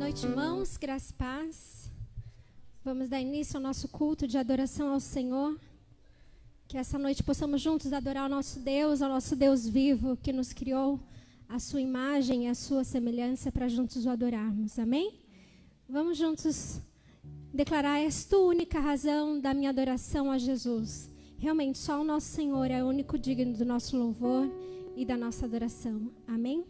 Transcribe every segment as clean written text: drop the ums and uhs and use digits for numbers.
noite, irmãos, graça e paz. Vamos dar início ao nosso culto de adoração ao Senhor. Que essa noite possamos juntos adorar ao nosso Deus vivo, que nos criou a sua imagem e a sua semelhança para juntos o adorarmos. Amém? Vamos juntos declarar: és tu a única razão da minha adoração a Jesus. Realmente, só o nosso Senhor é o único digno do nosso louvor e da nossa adoração. Amém?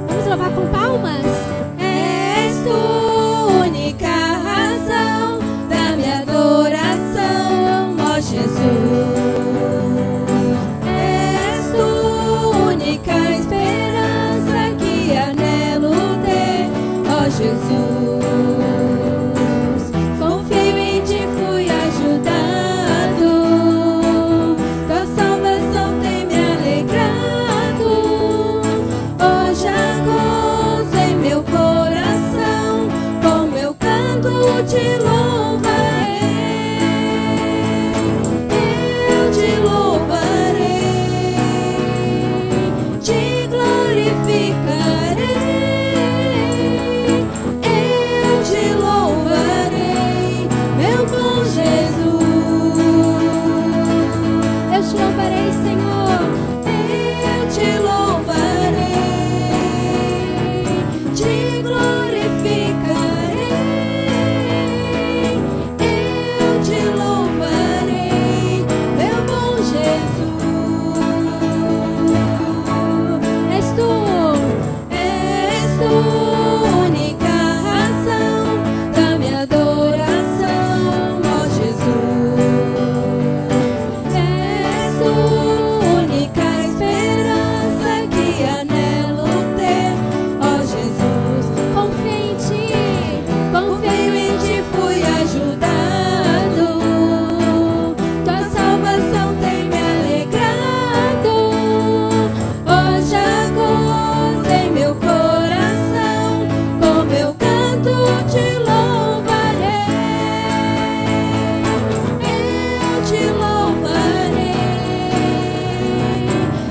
Vamos louvar com palmas? És tu única razão da minha adoração, ó Jesus. És tu única esperança que anelo ter, ó Jesus. Confio em ti, fui ajudado, tua salvação tem me alegrado. Hoje há gozo em meu coração, com meu canto te louvarei. Eu te louvarei, te glorificarei. Eu te louvarei, meu bom Jesus. Eu te louvarei, Senhor. Eu te louvarei, te glorificarei. Eu te louvarei, meu bom Jesus. És tu única razão da minha adoração, ó Jesus. És tu única esperança que anelo ter, ó Jesus. Confio em ti, fui ajudado, tua salvação tem me alegrado. Hoje há gozo em meu coração, com meu canto te louvarei. Eu te louvarei,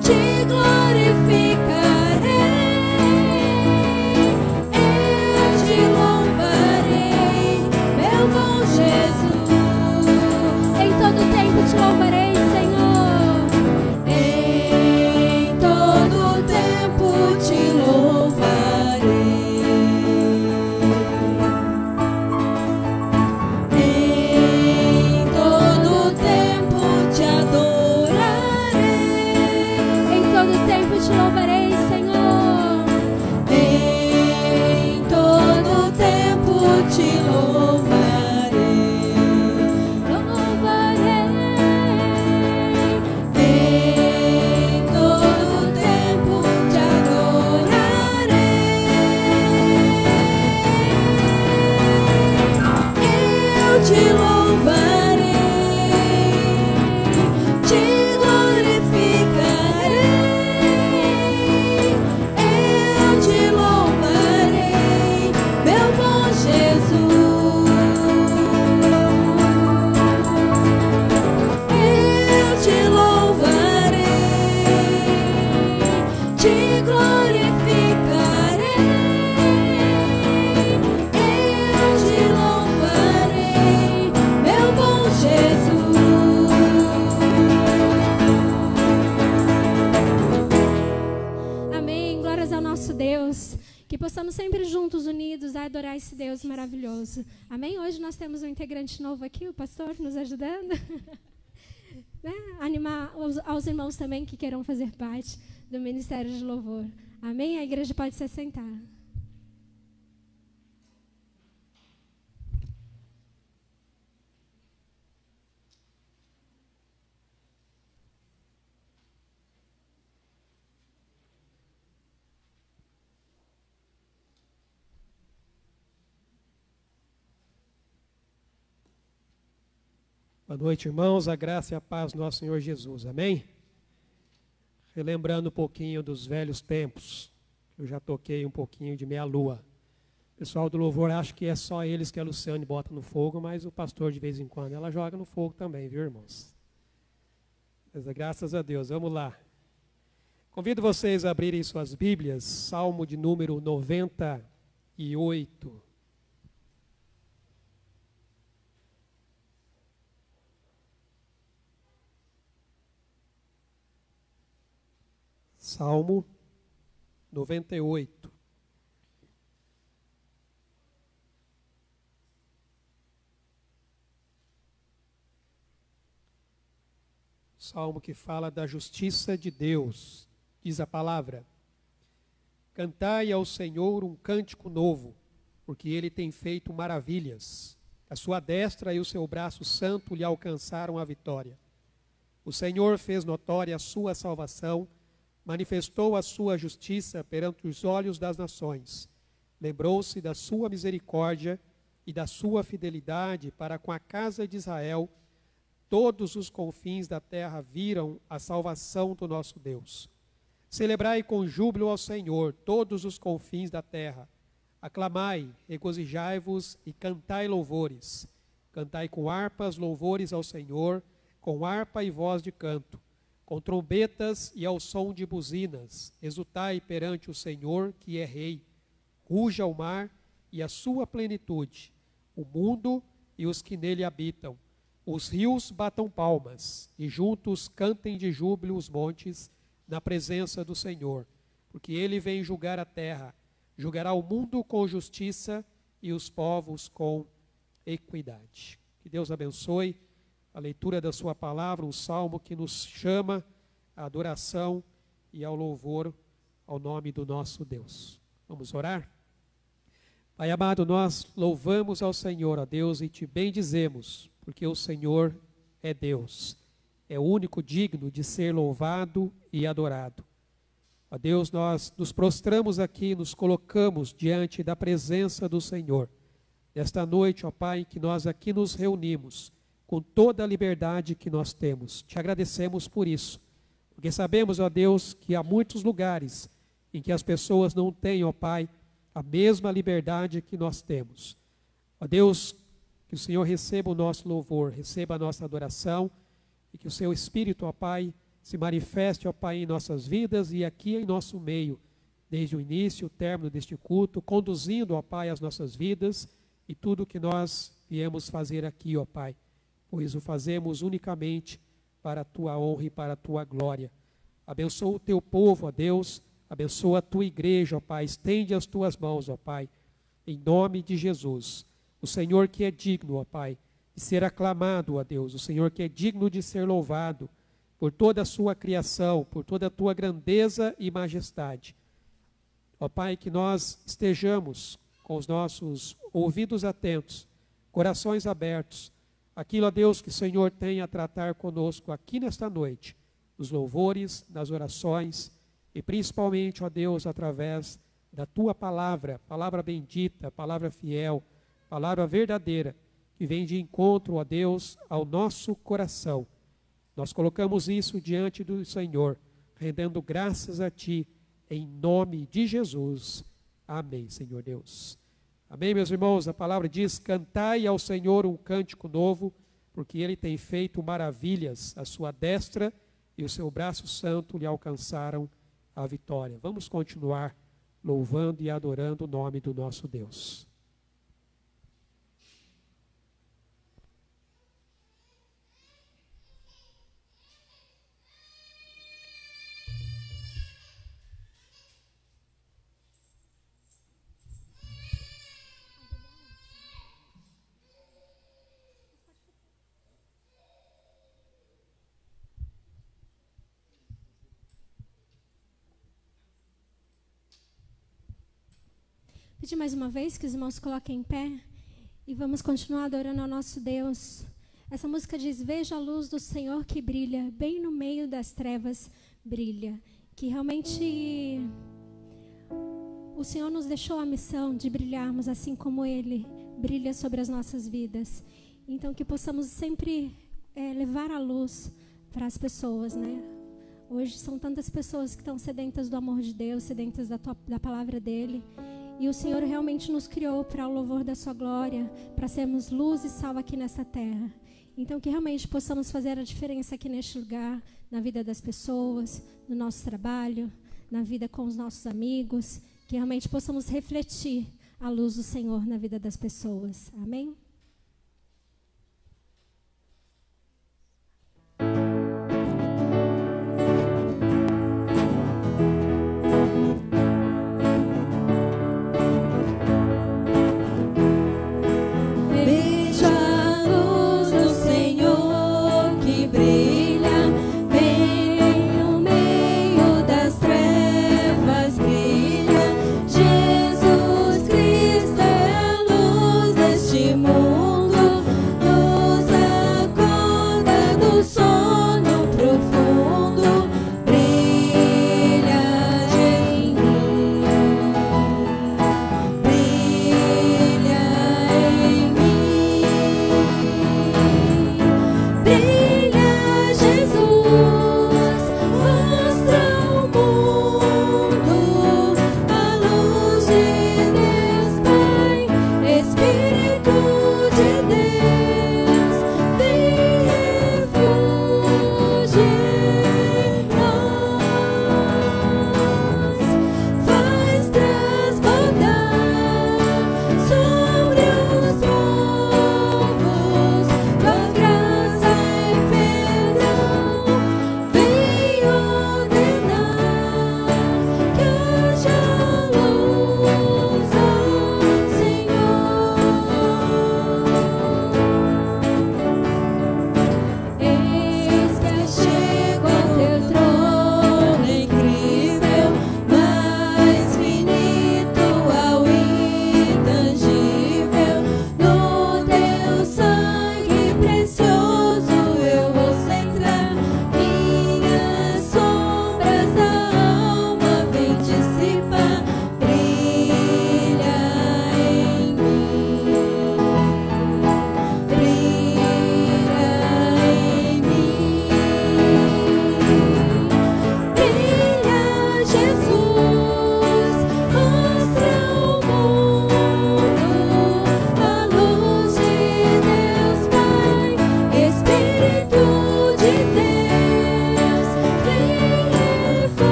te glorificarei. Eu te louvarei, meu bom Jesus. Em todo tempo te louvarei, Senhor. Em todo tempo te louvarei. Em todo tempo te adorarei. Em todo tempo te louvarei, Senhor. Em todo tempo te louvarei. Louvarei. Em todo tempo te adorarei. Eu te louvarei, te glorificarei. Eu te louvarei, meu bom Jesus. Eu te louvarei, te glorificarei. Eu te louvarei, meu bom Jesus. Amém. Glórias ao nosso Deus. Que possamos sempre juntos, unidos, a adorar esse Deus maravilhoso. Amém? Hoje nós temos um integrante novo aqui, o pastor, nos ajudando. Né? Animar aos irmãos também que queiram fazer parte do Ministério de Louvor. Amém? A igreja pode se assentar. Boa noite, irmãos. A graça e a paz do nosso Senhor Jesus. Amém? relembrando um pouquinho dos velhos tempos. Eu já toquei um pouquinho de Meia-Lua. O pessoal do louvor acha que é só eles que a Luciane bota no fogo, mas o pastor de vez em quando ela joga no fogo também, viu, irmãos? Mas, graças a Deus, vamos lá. Convido vocês a abrirem suas Bíblias, Salmo de número 98. Salmo 98. Salmo que fala da justiça de Deus. Diz a palavra: cantai ao Senhor um cântico novo, porque Ele tem feito maravilhas. A sua destra e o seu braço santo lhe alcançaram a vitória. O Senhor fez notória a sua salvação, manifestou a sua justiça perante os olhos das nações. Lembrou-se da sua misericórdia e da sua fidelidade para com a casa de Israel. Todos os confins da terra viram a salvação do nosso Deus. Celebrai com júbilo ao Senhor todos os confins da terra. Aclamai, regozijai-vos e cantai louvores. Cantai com harpas louvores ao Senhor, com harpa e voz de canto, com trombetas e ao som de buzinas. Exultai perante o Senhor, que é Rei. Ruja o mar e a sua plenitude, o mundo e os que nele habitam. Os rios batam palmas, e juntos cantem de júbilo os montes, na presença do Senhor, porque Ele vem julgar a terra, julgará o mundo com justiça e os povos com equidade. Que Deus abençoe a leitura da sua palavra, um salmo que nos chama à adoração e ao louvor ao nome do nosso Deus. Vamos orar? Pai amado, nós louvamos ao Senhor, ó Deus, e te bendizemos, porque o Senhor é Deus. É o único digno de ser louvado e adorado. Ó Deus, nós nos prostramos aqui, nos colocamos diante da presença do Senhor. Nesta noite, ó Pai, que nós aqui nos reunimos, com toda a liberdade que nós temos. Te agradecemos por isso, porque sabemos, ó Deus, que há muitos lugares em que as pessoas não têm, ó Pai, a mesma liberdade que nós temos. Ó Deus, que o Senhor receba o nosso louvor, receba a nossa adoração, e que o seu Espírito, ó Pai, se manifeste, ó Pai, em nossas vidas e aqui em nosso meio, desde o início, o término deste culto, conduzindo, ó Pai, as nossas vidas e tudo o que nós viemos fazer aqui, ó Pai, pois o fazemos unicamente para a Tua honra e para a Tua glória. Abençoa o Teu povo, ó Deus, abençoa a Tua igreja, ó Pai, estende as Tuas mãos, ó Pai, em nome de Jesus. O Senhor que é digno, ó Pai, de ser aclamado, ó Deus, o Senhor que é digno de ser louvado por toda a sua criação, por toda a tua grandeza e majestade. Ó Pai, que nós estejamos com os nossos ouvidos atentos, corações abertos, aquilo, ó Deus, que o Senhor tem a tratar conosco aqui nesta noite, nos louvores, nas orações e principalmente, ó Deus, através da tua palavra, palavra bendita, palavra fiel, palavra verdadeira, que vem de encontro, ó Deus, ao nosso coração. Nós colocamos isso diante do Senhor, rendendo graças a Ti, em nome de Jesus. Amém, Senhor Deus. Amém, meus irmãos? A palavra diz: cantai ao Senhor um cântico novo, porque Ele tem feito maravilhas. A sua destra e o seu braço santo lhe alcançaram a vitória. Vamos continuar louvando e adorando o nome do nosso Deus. Pedir mais uma vez que os irmãos coloquem em pé e vamos continuar adorando ao nosso Deus. Essa música diz: veja a luz do Senhor que brilha, bem no meio das trevas brilha. Que realmente o Senhor nos deixou a missão de brilharmos assim como Ele brilha sobre as nossas vidas. Então que possamos sempre levar a luz para as pessoas, né? Hoje são tantas pessoas que estão sedentas do amor de Deus, sedentas da palavra dele. E o Senhor realmente nos criou para o louvor da sua glória, para sermos luz e sal aqui nessa terra. Então que realmente possamos fazer a diferença aqui neste lugar, na vida das pessoas, no nosso trabalho, na vida com os nossos amigos. Que realmente possamos refletir a luz do Senhor na vida das pessoas. Amém?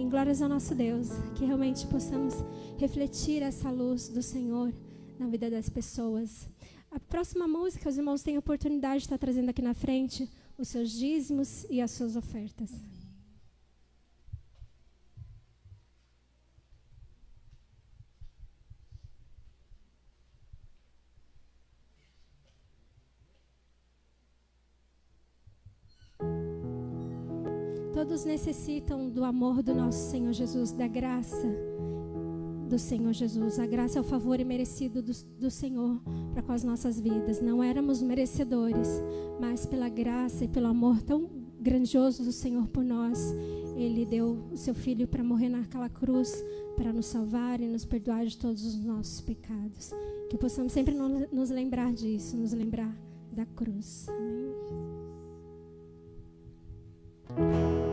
Glórias ao nosso Deus, que realmente possamos refletir essa luz do Senhor na vida das pessoas. A próxima música, os irmãos têm a oportunidade de estar trazendo aqui na frente os seus dízimos e as suas ofertas. Todos necessitam do amor do nosso Senhor Jesus, da graça do Senhor Jesus. A graça é o favor imerecido do Senhor para com as nossas vidas. Não éramos merecedores, mas pela graça e pelo amor tão grandioso do Senhor por nós, Ele deu o seu Filho para morrer naquela cruz, para nos salvar e nos perdoar de todos os nossos pecados. Que possamos sempre nos lembrar disso, nos lembrar da cruz. Amém.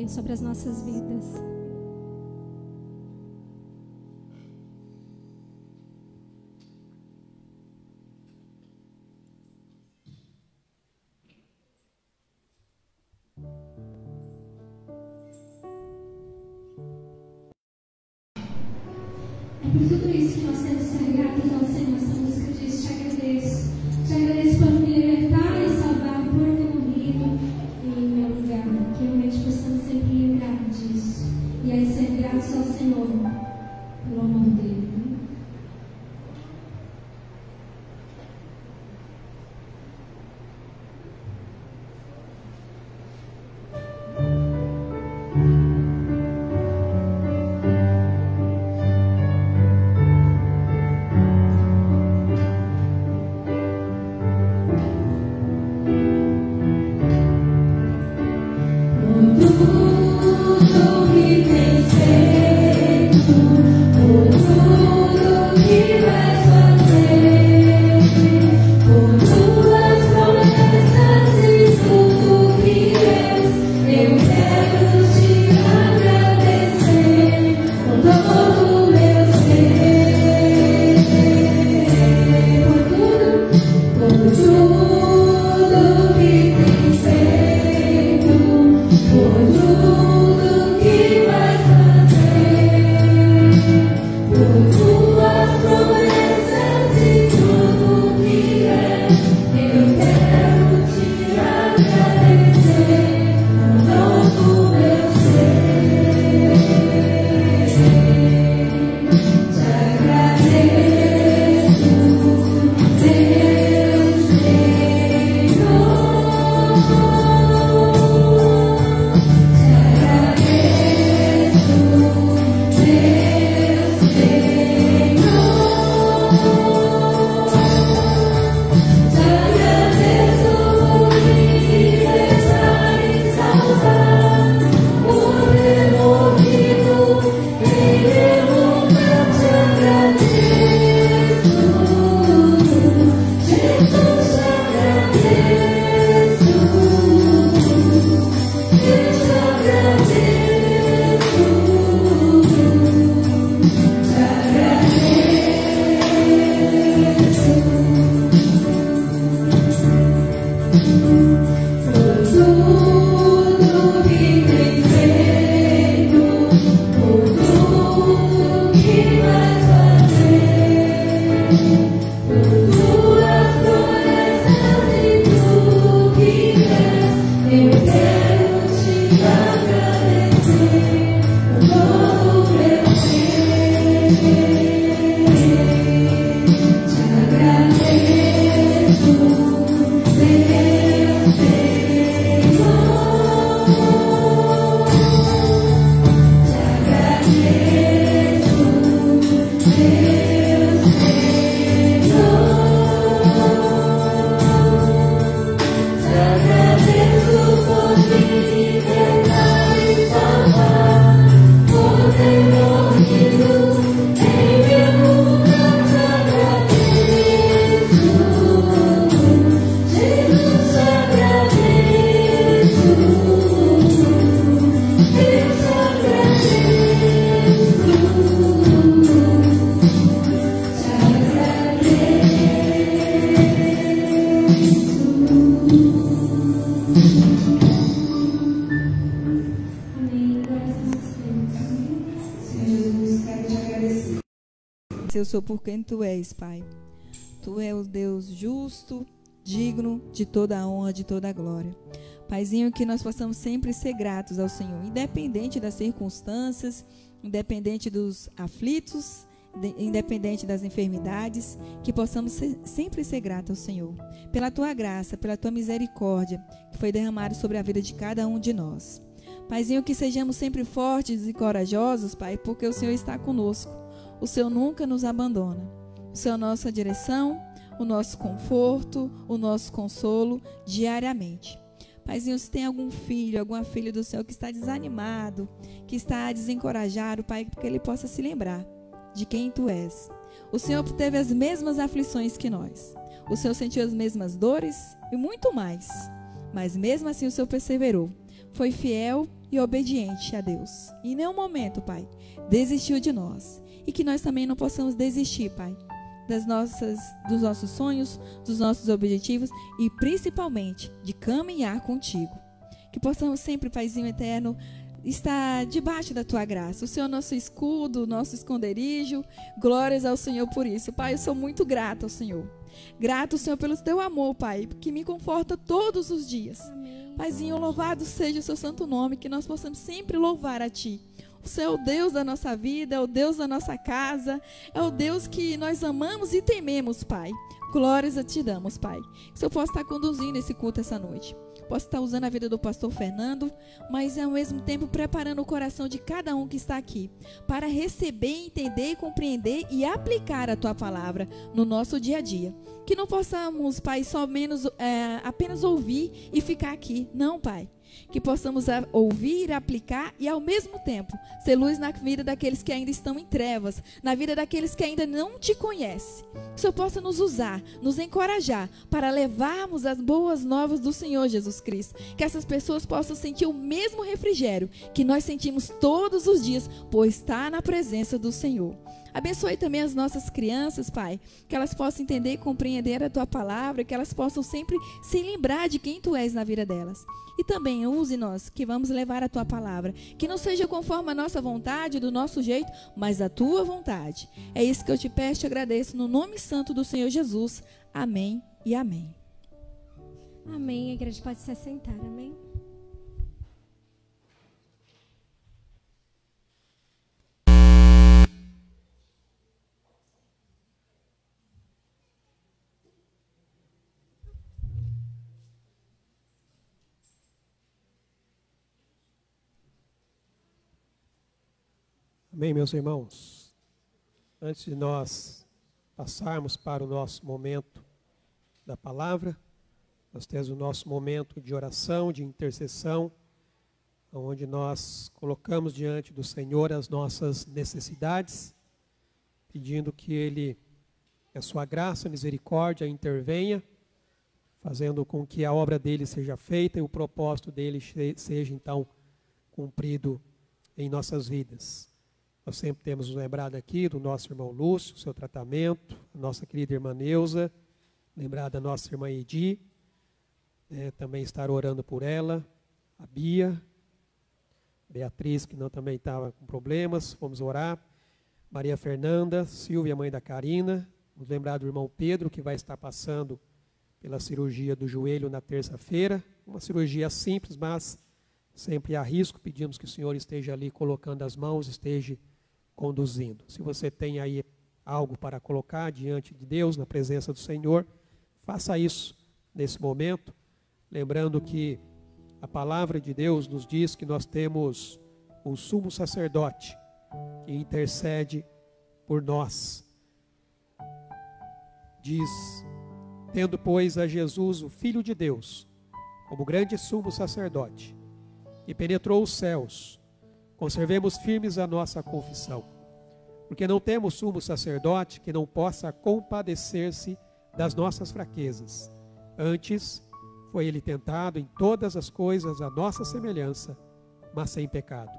Sobre as nossas vidas. por tudo isso que nós temos que ser gratos ao Senhor. Essa música diz: te agradeço. Te agradeço por me libertar e salvar, por ter morrido em meu lugar. Que realmente possamos sempre lembrar disso. E aí ser gratos ao Senhor pelo amor dele. Eu sou por quem tu és, Pai. Tu és o Deus justo, digno de toda a honra, de toda a glória. Paizinho, que nós possamos sempre ser gratos ao Senhor, independente das circunstâncias, independente dos aflitos, independente das enfermidades, que possamos sempre ser gratos ao Senhor, pela tua graça, pela tua misericórdia, que foi derramada sobre a vida de cada um de nós. Paizinho, que sejamos sempre fortes e corajosos, Pai, porque o Senhor está conosco. O Senhor nunca nos abandona. O Senhor é a nossa direção, o nosso conforto, o nosso consolo diariamente. Paizinho, se tem algum filho, alguma filha do Senhor que está desanimado, que está desencorajado, Pai, que ele possa se lembrar de quem tu és. O Senhor teve as mesmas aflições que nós. O Senhor sentiu as mesmas dores e muito mais. Mas mesmo assim o Senhor perseverou. Foi fiel e obediente a Deus. E em nenhum momento, Pai, desistiu de nós. E que nós também não possamos desistir, Pai, dos nossos sonhos, dos nossos objetivos e principalmente de caminhar contigo. Que possamos sempre, Paizinho eterno, está debaixo da tua graça. O Senhor é nosso escudo, nosso esconderijo. Glórias ao Senhor por isso. Pai, eu sou muito grata ao Senhor. Grato, Senhor, pelo teu amor, Pai, que me conforta todos os dias. Amém. Paizinho, louvado seja o seu santo nome, que nós possamos sempre louvar a Ti. O Senhor é o Deus da nossa vida, é o Deus da nossa casa, é o Deus que nós amamos e tememos, Pai. Glórias a Ti damos, Pai. Que o Senhor possa estar conduzindo esse culto essa noite. Posso estar usando a vida do pastor Fernando, mas ao mesmo tempo preparando o coração de cada um que está aqui, para receber, entender, compreender e aplicar a Tua palavra no nosso dia a dia. Que não possamos, Pai, apenas ouvir e ficar aqui. Não, Pai. Que possamos ouvir, aplicar e ao mesmo tempo ser luz na vida daqueles que ainda estão em trevas, na vida daqueles que ainda não Te conhecem. Que o Senhor possa nos usar, nos encorajar para levarmos as boas novas do Senhor Jesus Cristo. Que essas pessoas possam sentir o mesmo refrigério que nós sentimos todos os dias por estar na presença do Senhor. Abençoe também as nossas crianças, Pai, que elas possam entender e compreender a Tua palavra, que elas possam sempre se lembrar de quem Tu és na vida delas. E também use nós, que vamos levar a Tua palavra, que não seja conforme a nossa vontade, do nosso jeito, mas a Tua vontade. É isso que eu Te peço e Te agradeço, no nome santo do Senhor Jesus. Amém e amém. Amém. A igreja pode se assentar. Amém. Amém, meus irmãos. Antes de nós passarmos para o nosso momento da palavra, nós temos o nosso momento de oração, de intercessão, onde nós colocamos diante do Senhor as nossas necessidades, pedindo que Ele, a sua graça, misericórdia, intervenha, fazendo com que a obra dele seja feita e o propósito dele seja então cumprido em nossas vidas. Nós sempre temos nos lembrado aqui do nosso irmão Lúcio, seu tratamento, a nossa querida irmã Neuza, lembrar da nossa irmã Edi, também estar orando por ela, a Bia, Beatriz, que não também estava com problemas, vamos orar, Maria Fernanda, Silvia, mãe da Karina, vamos lembrar do irmão Pedro, que vai estar passando pela cirurgia do joelho na terça-feira, uma cirurgia simples, mas sempre há risco, pedimos que o Senhor esteja ali colocando as mãos, esteja conduzindo. Se você tem aí algo para colocar diante de Deus, na presença do Senhor, faça isso nesse momento, lembrando que a palavra de Deus nos diz que nós temos um sumo sacerdote que intercede por nós. Diz: tendo, pois, a Jesus, o Filho de Deus, como grande sumo sacerdote, e penetrou os céus, conservemos firmes a nossa confissão, porque não temos sumo sacerdote que não possa compadecer-se das nossas fraquezas. Antes, foi ele tentado em todas as coisas à nossa semelhança, mas sem pecado.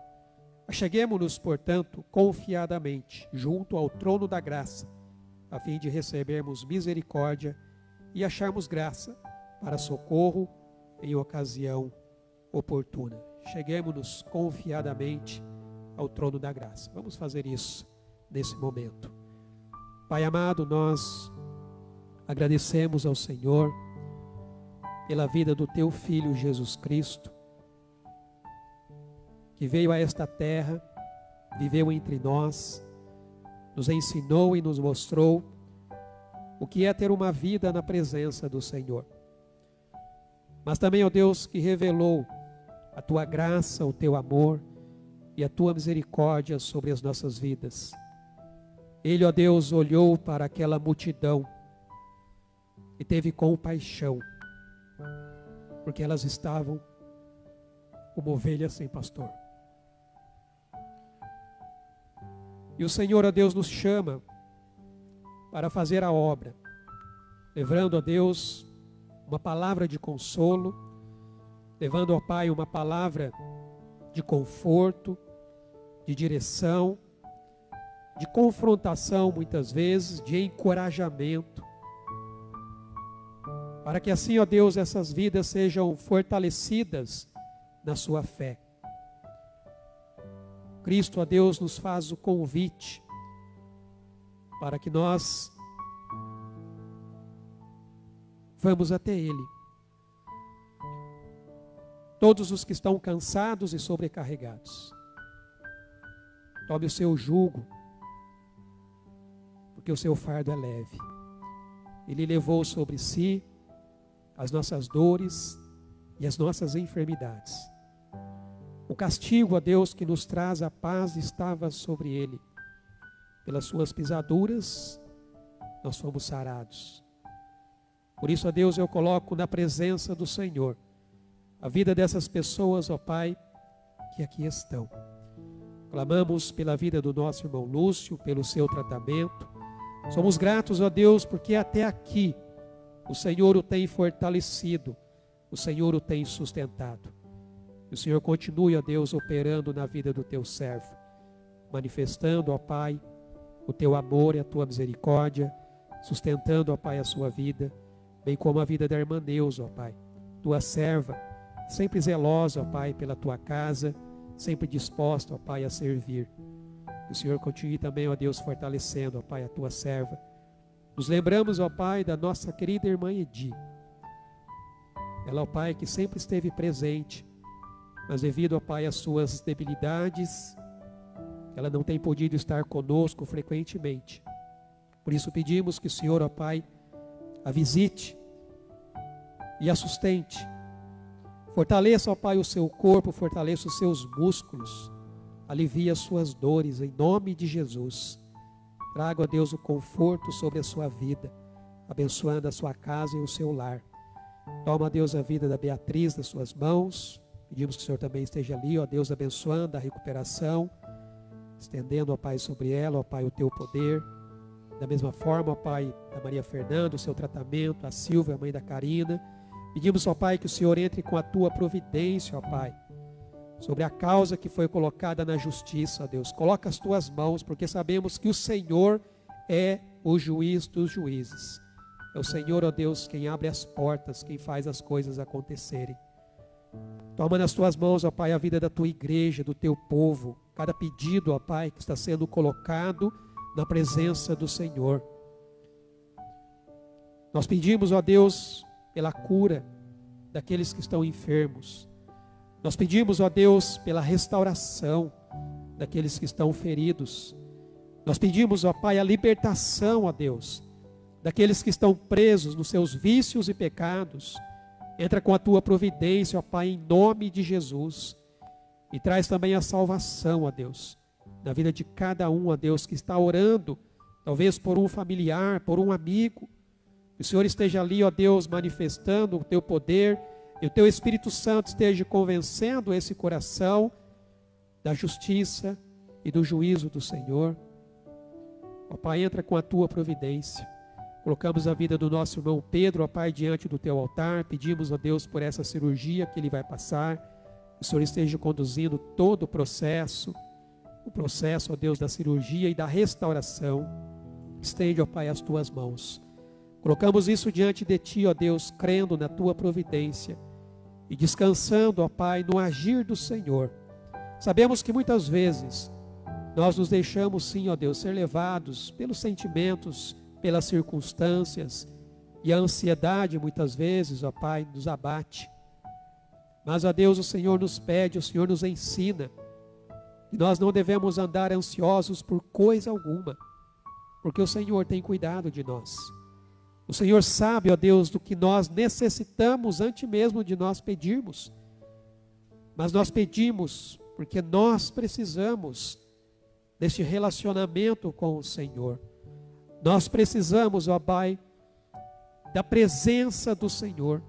Acheguemo-nos, portanto, confiadamente junto ao trono da graça, a fim de recebermos misericórdia e acharmos graça para socorro em ocasião oportuna. Cheguemos-nos confiadamente ao trono da graça. Vamos fazer isso nesse momento. Pai amado, nós agradecemos ao Senhor pela vida do Teu Filho Jesus Cristo, que veio a esta terra, viveu entre nós, nos ensinou e nos mostrou o que é ter uma vida na presença do Senhor. Mas também, ó Deus, que revelou a Tua graça, o Teu amor e a Tua misericórdia sobre as nossas vidas. Ele, ó Deus, olhou para aquela multidão e teve compaixão, porque elas estavam como ovelhas sem pastor. E o Senhor, ó Deus, nos chama para fazer a obra, levando, ó Deus, uma palavra de consolo, levando, ó Pai, uma palavra de conforto, de direção, de confrontação, muitas vezes, de encorajamento, para que assim, ó Deus, essas vidas sejam fortalecidas na sua fé. Cristo, ó Deus, nos faz o convite para que nós vamos até Ele. Todos os que estão cansados e sobrecarregados, tome o seu jugo, porque o seu fardo é leve. Ele levou sobre si as nossas dores e as nossas enfermidades. O castigo, ó Deus, que nos traz a paz estava sobre ele. Pelas suas pisaduras, nós fomos sarados. Por isso, ó Deus, eu coloco na presença do Senhor a vida dessas pessoas, ó Pai, que aqui estão. Clamamos pela vida do nosso irmão Lúcio, pelo seu tratamento. Somos gratos, ó Deus, porque até aqui o Senhor o tem fortalecido, o Senhor o tem sustentado. Que o Senhor continue, ó Deus, operando na vida do teu servo, manifestando, ó Pai, o teu amor e a tua misericórdia, sustentando, ó Pai, a sua vida, bem como a vida da irmã Neuza, ó Pai, tua serva, sempre zelosa, ó Pai, pela tua casa, sempre disposta, ó Pai, a servir. Que o Senhor continue também, ó Deus, fortalecendo, ó Pai, a tua serva. Nos lembramos, ó Pai, da nossa querida irmã Edi. Ela, ó Pai, que sempre esteve presente, mas devido, ó Pai, às suas debilidades, ela não tem podido estar conosco frequentemente. Por isso pedimos que o Senhor, ó Pai, a visite e a sustente. Fortaleça, ó Pai, o seu corpo, fortaleça os seus músculos, alivie as suas dores, em nome de Jesus. Traga, ó Deus, o conforto sobre a sua vida, abençoando a sua casa e o seu lar. Toma, Deus, a vida da Beatriz das suas mãos. Pedimos que o Senhor também esteja ali, ó Deus, abençoando a recuperação, estendendo, ó Pai, sobre ela, ó Pai, o teu poder. Da mesma forma, ó Pai, a Maria Fernanda, o seu tratamento, a Silvia, a mãe da Karina. Pedimos, ó Pai, que o Senhor entre com a tua providência, ó Pai, sobre a causa que foi colocada na justiça, ó Deus. Coloca as tuas mãos, porque sabemos que o Senhor é o juiz dos juízes. É o Senhor, ó Deus, quem abre as portas, quem faz as coisas acontecerem. Toma nas tuas mãos, ó Pai, a vida da tua igreja, do teu povo. Cada pedido, ó Pai, que está sendo colocado na presença do Senhor. Nós pedimos, ó Deus, pela cura daqueles que estão enfermos. Nós pedimos, ó Deus, pela restauração daqueles que estão feridos. Nós pedimos, ó Pai, a libertação, ó Deus, daqueles que estão presos nos seus vícios e pecados. Entra com a tua providência, ó Pai, em nome de Jesus. E traz também a salvação, ó Deus, na vida de cada um, ó Deus, que está orando, talvez por um familiar, por um amigo. Que o Senhor esteja ali, ó Deus, manifestando o teu poder, e o teu Espírito Santo esteja convencendo esse coração da justiça e do juízo do Senhor. Ó Pai, entra com a tua providência. Colocamos a vida do nosso irmão Pedro, ó Pai, diante do teu altar. Pedimos, ó Deus, por essa cirurgia que ele vai passar. Que o Senhor esteja conduzindo todo o processo, ó Deus, da cirurgia e da restauração. Estende, ó Pai, as tuas mãos. Colocamos isso diante de ti, ó Deus, crendo na tua providência e descansando, ó Pai, no agir do Senhor. Sabemos que muitas vezes nós nos deixamos, sim, ó Deus, ser levados pelos sentimentos, pelas circunstâncias, e a ansiedade muitas vezes, ó Pai, nos abate. Mas, ó Deus, o Senhor nos pede, o Senhor nos ensina que nós não devemos andar ansiosos por coisa alguma, porque o Senhor tem cuidado de nós. O Senhor sabe, ó Deus, do que nós necessitamos antes mesmo de nós pedirmos. Mas nós pedimos porque nós precisamos deste relacionamento com o Senhor. Nós precisamos, ó Pai, da presença do Senhor.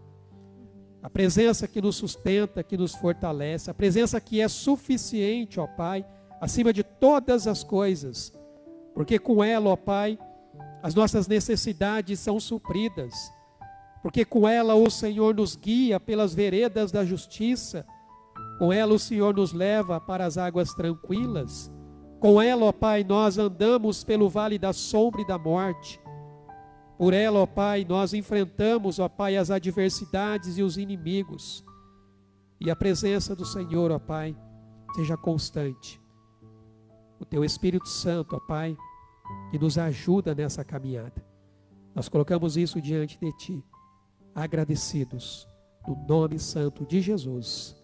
A presença que nos sustenta, que nos fortalece. A presença que é suficiente, ó Pai, acima de todas as coisas. Porque com ela, ó Pai, as nossas necessidades são supridas. Porque com ela o Senhor nos guia pelas veredas da justiça. Com ela o Senhor nos leva para as águas tranquilas. Com ela, ó Pai, nós andamos pelo vale da sombra e da morte. Por ela, ó Pai, nós enfrentamos, ó Pai, as adversidades e os inimigos. E a presença do Senhor, ó Pai, seja constante. o Teu Espírito Santo, ó Pai, que nos ajuda nessa caminhada. Nós colocamos isso diante de Ti, agradecidos, no nome santo de Jesus.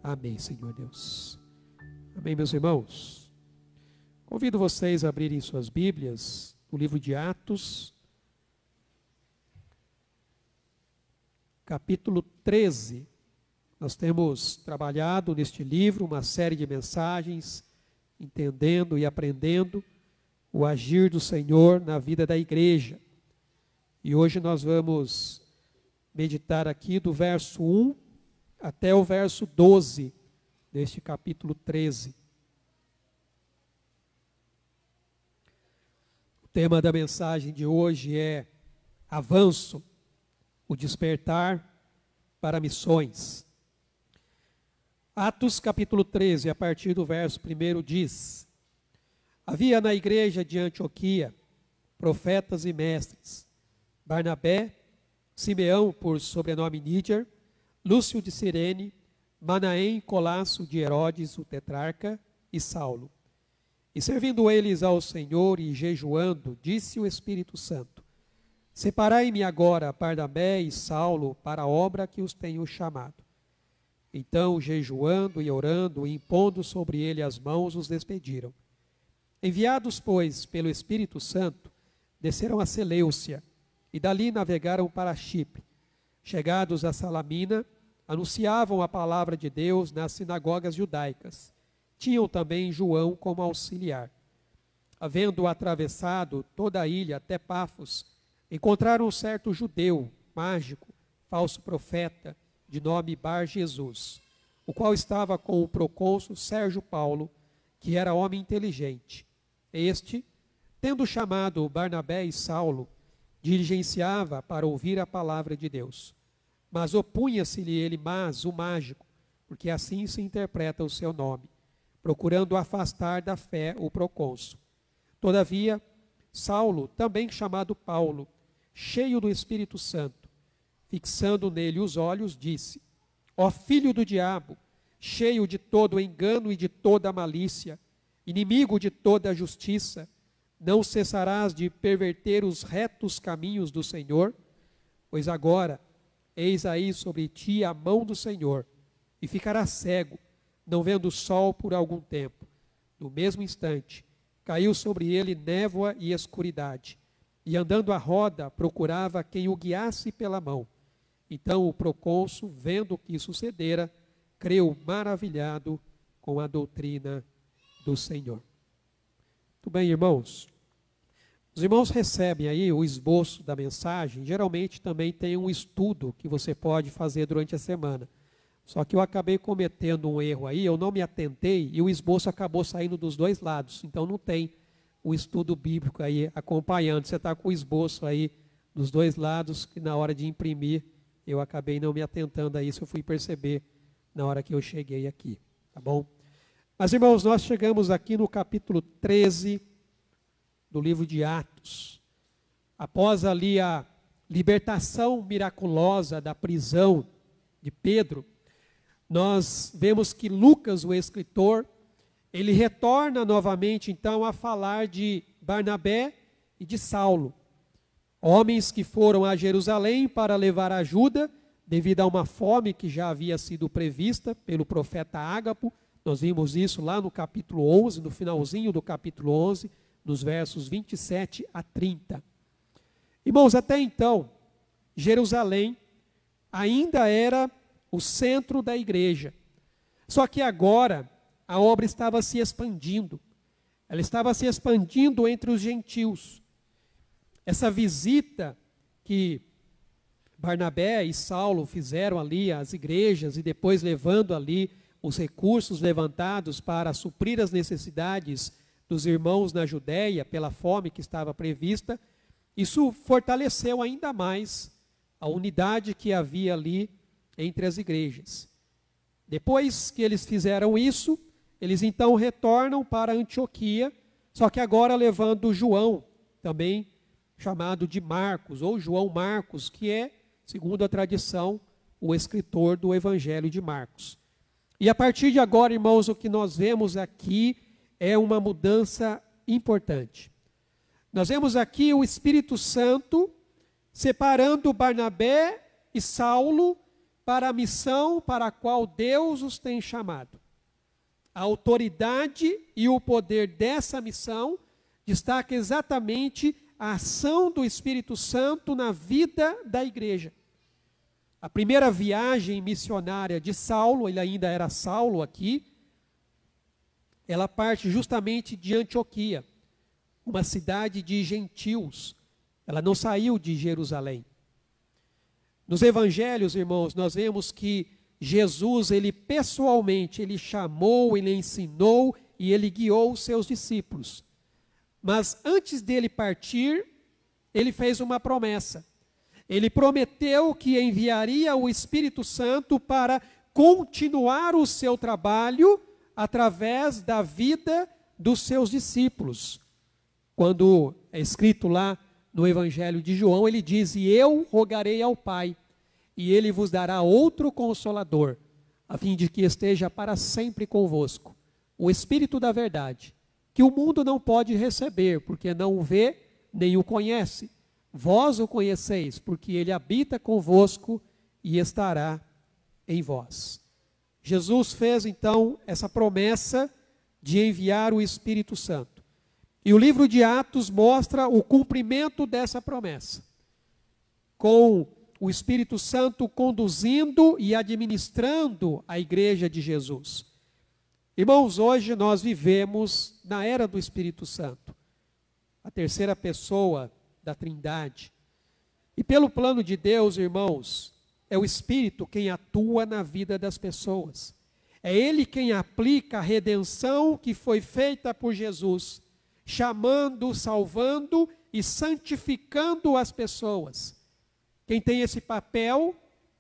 Amém, Senhor Deus. Amém, meus irmãos. Convido vocês a abrirem suas Bíblias no livro de Atos, capítulo 13. Nós temos trabalhado neste livro uma série de mensagens, entendendo e aprendendo o agir do Senhor na vida da igreja. E hoje nós vamos meditar aqui do verso 1 até o verso 12 deste capítulo 13. O tema da mensagem de hoje é avanço, o despertar para missões. Atos capítulo 13, a partir do verso 1 diz: havia na igreja de Antioquia profetas e mestres, Barnabé, Simeão, por sobrenome Níger, Lúcio de Cirene, Manaém, Colasso de Herodes, o tetrarca, e Saulo. E servindo eles ao Senhor e jejuando, disse o Espírito Santo: separai-me agora Barnabé e Saulo para a obra que os tenho chamado. Então, jejuando e orando, e impondo sobre ele as mãos, os despediram. Enviados, pois, pelo Espírito Santo, desceram a Seleucia, e dali navegaram para Chipre. Chegados a Salamina, anunciavam a palavra de Deus nas sinagogas judaicas. Tinham também João como auxiliar. Havendo atravessado toda a ilha até Pafos, encontraram um certo judeu, mágico, falso profeta, de nome Bar-Jesus, o qual estava com o procônsul Sérgio Paulo, que era homem inteligente. Este, tendo chamado Barnabé e Saulo, diligenciava para ouvir a palavra de Deus. Mas opunha-se-lhe ele o mágico, porque assim se interpreta o seu nome, procurando afastar da fé o procônsul. Todavia, Saulo, também chamado Paulo, cheio do Espírito Santo, fixando nele os olhos, disse: ó filho do diabo, cheio de todo engano e de toda malícia, inimigo de toda a justiça, não cessarás de perverter os retos caminhos do Senhor? Pois agora, eis aí sobre ti a mão do Senhor, e ficarás cego, não vendo o sol por algum tempo. No mesmo instante, caiu sobre ele névoa e escuridade, e andando à roda, procurava quem o guiasse pela mão. Então o procônsul, vendo o que sucedera, creu maravilhado com a doutrina do Senhor. Muito bem, irmãos. Os irmãos recebem aí o esboço da mensagem. Geralmente também tem um estudo que você pode fazer durante a semana. Só que eu acabei cometendo um erro aí, eu não me atentei e o esboço acabou saindo dos dois lados. Então não tem o estudo bíblico aí acompanhando. Você está com o esboço aí dos dois lados, que na hora de imprimir eu acabei não me atentando a isso, eu fui perceber na hora que eu cheguei aqui, tá bom? Mas, irmãos, nós chegamos aqui no capítulo 13 do livro de Atos. Após ali a libertação miraculosa da prisão de Pedro, nós vemos que Lucas, o escritor, ele retorna novamente, então, a falar de Barnabé e de Saulo. Homens que foram a Jerusalém para levar ajuda, devido a uma fome que já havia sido prevista pelo profeta Ágapo. Nós vimos isso lá no capítulo 11, no finalzinho do capítulo 11, nos versos 27 a 30. Irmãos, até então, Jerusalém ainda era o centro da igreja. Só que agora a obra estava se expandindo. Ela estava se expandindo entre os gentios. Essa visita que Barnabé e Saulo fizeram ali às igrejas e depois levando ali os recursos levantados para suprir as necessidades dos irmãos na Judéia pela fome que estava prevista, isso fortaleceu ainda mais a unidade que havia ali entre as igrejas. Depois que eles fizeram isso, eles então retornam para Antioquia, só que agora levando João, também chamado de Marcos, ou João Marcos, que é, segundo a tradição, o escritor do Evangelho de Marcos. E a partir de agora, irmãos, o que nós vemos aqui é uma mudança importante. Nós vemos aqui o Espírito Santo separando Barnabé e Saulo para a missão para a qual Deus os tem chamado. A autoridade e o poder dessa missão destaca exatamente a ação do Espírito Santo na vida da igreja. A primeira viagem missionária de Saulo, ele ainda era Saulo aqui, ela parte justamente de Antioquia, uma cidade de gentios. Ela não saiu de Jerusalém. Nos evangelhos, irmãos, nós vemos que Jesus, ele pessoalmente, ele chamou, ele ensinou e ele guiou os seus discípulos. Mas antes dele partir, ele fez uma promessa. Ele prometeu que enviaria o Espírito Santo para continuar o seu trabalho através da vida dos seus discípulos. Quando é escrito lá no Evangelho de João, ele diz: "E eu rogarei ao Pai, e ele vos dará outro Consolador, a fim de que esteja para sempre convosco, o Espírito da verdade, que o mundo não pode receber, porque não o vê nem o conhece. Vós o conheceis, porque ele habita convosco e estará em vós." Jesus fez então essa promessa de enviar o Espírito Santo. E o livro de Atos mostra o cumprimento dessa promessa, com o Espírito Santo conduzindo e administrando a igreja de Jesus. Irmãos, hoje nós vivemos na era do Espírito Santo, a terceira pessoa da Trindade. E pelo plano de Deus, irmãos, é o Espírito quem atua na vida das pessoas. É Ele quem aplica a redenção que foi feita por Jesus, chamando, salvando e santificando as pessoas. Quem tem esse papel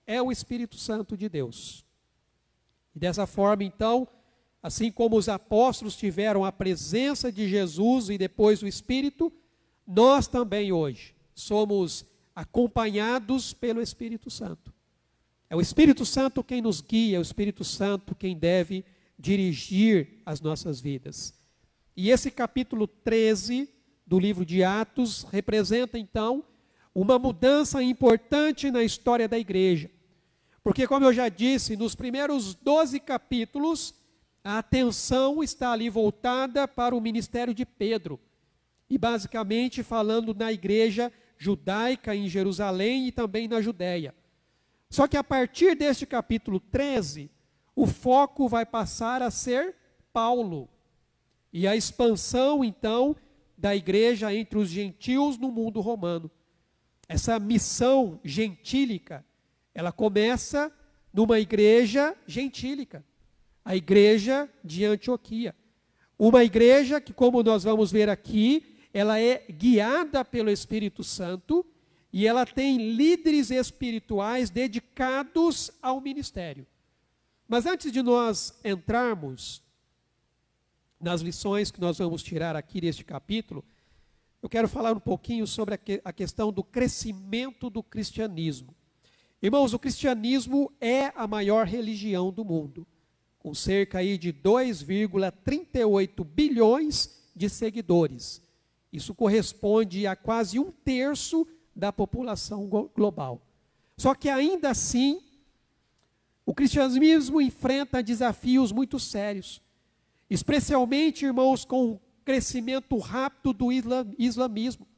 é o Espírito Santo de Deus. E dessa forma, então, assim como os apóstolos tiveram a presença de Jesus e depois o Espírito, nós também hoje somos acompanhados pelo Espírito Santo. É o Espírito Santo quem nos guia, é o Espírito Santo quem deve dirigir as nossas vidas. E esse capítulo 13 do livro de Atos representa, então, uma mudança importante na história da igreja. Porque, como eu já disse, nos primeiros 12 capítulos, a atenção está ali voltada para o ministério de Pedro. E basicamente falando na igreja judaica em Jerusalém e também na Judéia. Só que a partir deste capítulo 13, o foco vai passar a ser Paulo. E a expansão, então, da igreja entre os gentios no mundo romano. Essa missão gentílica, ela começa numa igreja gentílica, a igreja de Antioquia. Uma igreja que, como nós vamos ver aqui, ela é guiada pelo Espírito Santo e ela tem líderes espirituais dedicados ao ministério. Mas antes de nós entrarmos nas lições que nós vamos tirar aqui deste capítulo, eu quero falar um pouquinho sobre a questão do crescimento do cristianismo. Irmãos, o cristianismo é a maior religião do mundo, com cerca aí de 2,38 bilhões de seguidores. Isso corresponde a quase 1/3 da população global. Só que ainda assim, o cristianismo enfrenta desafios muito sérios, especialmente, irmãos, com o crescimento rápido do islamismo.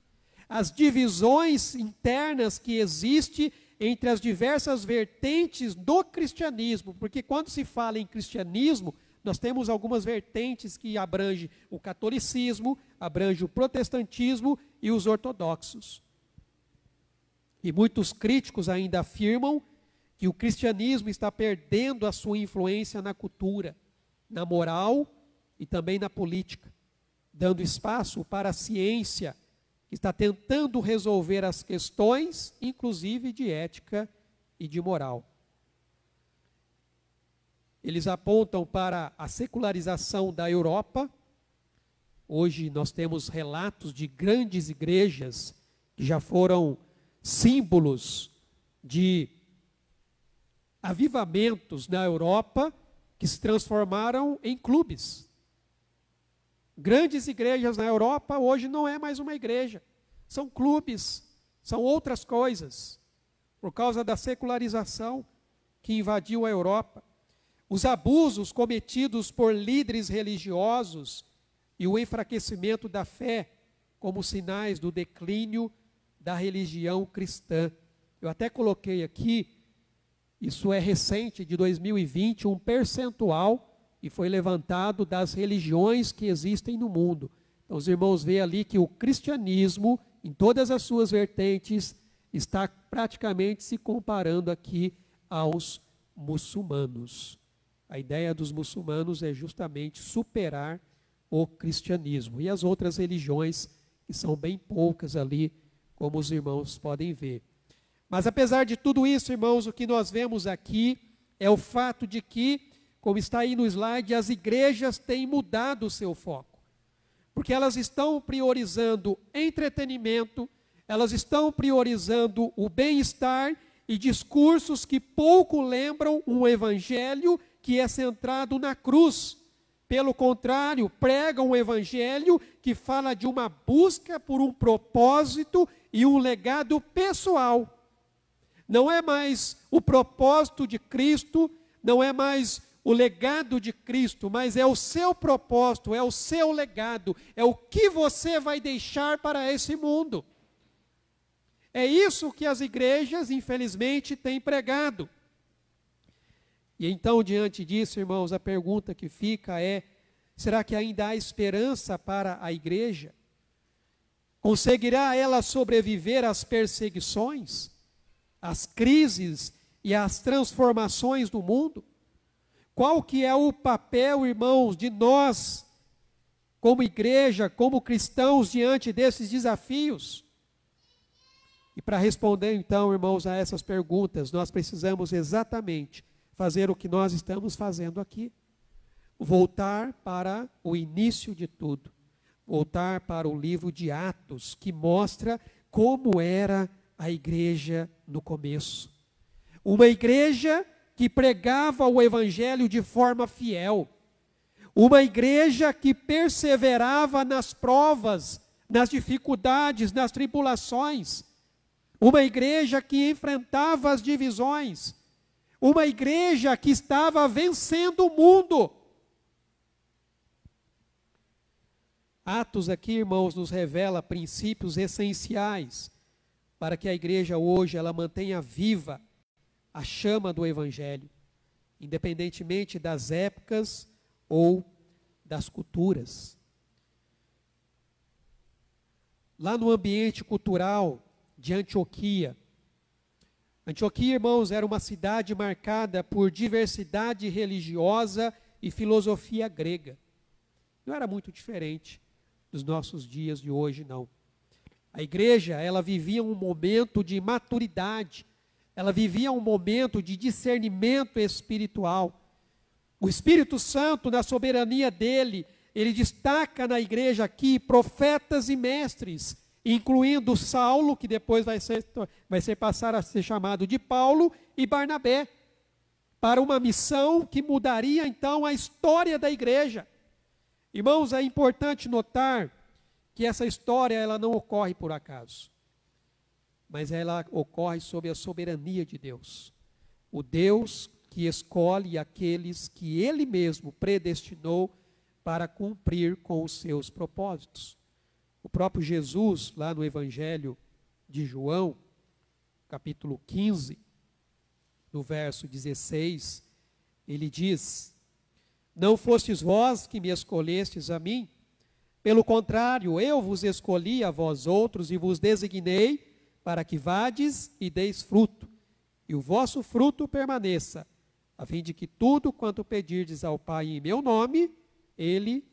As divisões internas que existem entre as diversas vertentes do cristianismo, porque quando se fala em cristianismo, nós temos algumas vertentes que abrangem o catolicismo, abrange o protestantismo e os ortodoxos. E muitos críticos ainda afirmam que o cristianismo está perdendo a sua influência na cultura, na moral e também na política, dando espaço para a ciência, que está tentando resolver as questões, inclusive de ética e de moral. Eles apontam para a secularização da Europa. Hoje nós temos relatos de grandes igrejas que já foram símbolos de avivamentos na Europa que se transformaram em clubes. Grandes igrejas na Europa hoje não é mais uma igreja. São clubes, são outras coisas, por causa da secularização que invadiu a Europa. Os abusos cometidos por líderes religiosos e o enfraquecimento da fé como sinais do declínio da religião cristã. Eu até coloquei aqui, isso é recente, de 2020, um percentual e foi levantado das religiões que existem no mundo. Então os irmãos veem ali que o cristianismo, em todas as suas vertentes, está praticamente se comparando aqui aos muçulmanos. A ideia dos muçulmanos é justamente superar o cristianismo. E as outras religiões, que são bem poucas ali, como os irmãos podem ver. Mas apesar de tudo isso, irmãos, o que nós vemos aqui é o fato de que, como está aí no slide, as igrejas têm mudado o seu foco. Porque elas estão priorizando entretenimento, elas estão priorizando o bem-estar e discursos que pouco lembram um evangelho que é centrado na cruz. Pelo contrário, pregam um evangelho que fala de uma busca por um propósito e um legado pessoal. Não é mais o propósito de Cristo, não é mais o legado de Cristo, mas é o seu propósito, é o seu legado, é o que você vai deixar para esse mundo. É isso que as igrejas, infelizmente, têm pregado. E então, diante disso, irmãos, a pergunta que fica é: será que ainda há esperança para a igreja? Conseguirá ela sobreviver às perseguições, às crises e às transformações do mundo? Qual que é o papel, irmãos, de nós, como igreja, como cristãos, diante desses desafios? E para responder, então, irmãos, a essas perguntas, nós precisamos exatamente fazer o que nós estamos fazendo aqui. Voltar para o início de tudo. Voltar para o livro de Atos, que mostra como era a igreja no começo. Uma igreja que pregava o evangelho de forma fiel. Uma igreja que perseverava nas provas, nas dificuldades, nas tribulações. Uma igreja que enfrentava as divisões. Uma igreja que estava vencendo o mundo. Atos aqui, irmãos, nos revela princípios essenciais para que a igreja hoje ela mantenha viva a chama do evangelho, independentemente das épocas ou das culturas. Lá no ambiente cultural de Antioquia, irmãos, era uma cidade marcada por diversidade religiosa e filosofia grega. Não era muito diferente dos nossos dias de hoje, não. A igreja, ela vivia um momento de maturidade, ela vivia um momento de discernimento espiritual. O Espírito Santo, na soberania dele, ele destaca na igreja aqui profetas e mestres, incluindo Saulo, que depois vai passar a ser chamado de Paulo, e Barnabé, para uma missão que mudaria então a história da igreja. Irmãos, é importante notar que essa história ela não ocorre por acaso, mas ela ocorre sob a soberania de Deus. O Deus que escolhe aqueles que Ele mesmo predestinou para cumprir com os seus propósitos. O próprio Jesus, lá no Evangelho de João, capítulo 15, no verso 16, ele diz: não fostes vós que me escolhestes a mim, pelo contrário, eu vos escolhi a vós outros e vos designei para que vades e deis fruto, e o vosso fruto permaneça, a fim de que tudo quanto pedirdes ao Pai em meu nome, Ele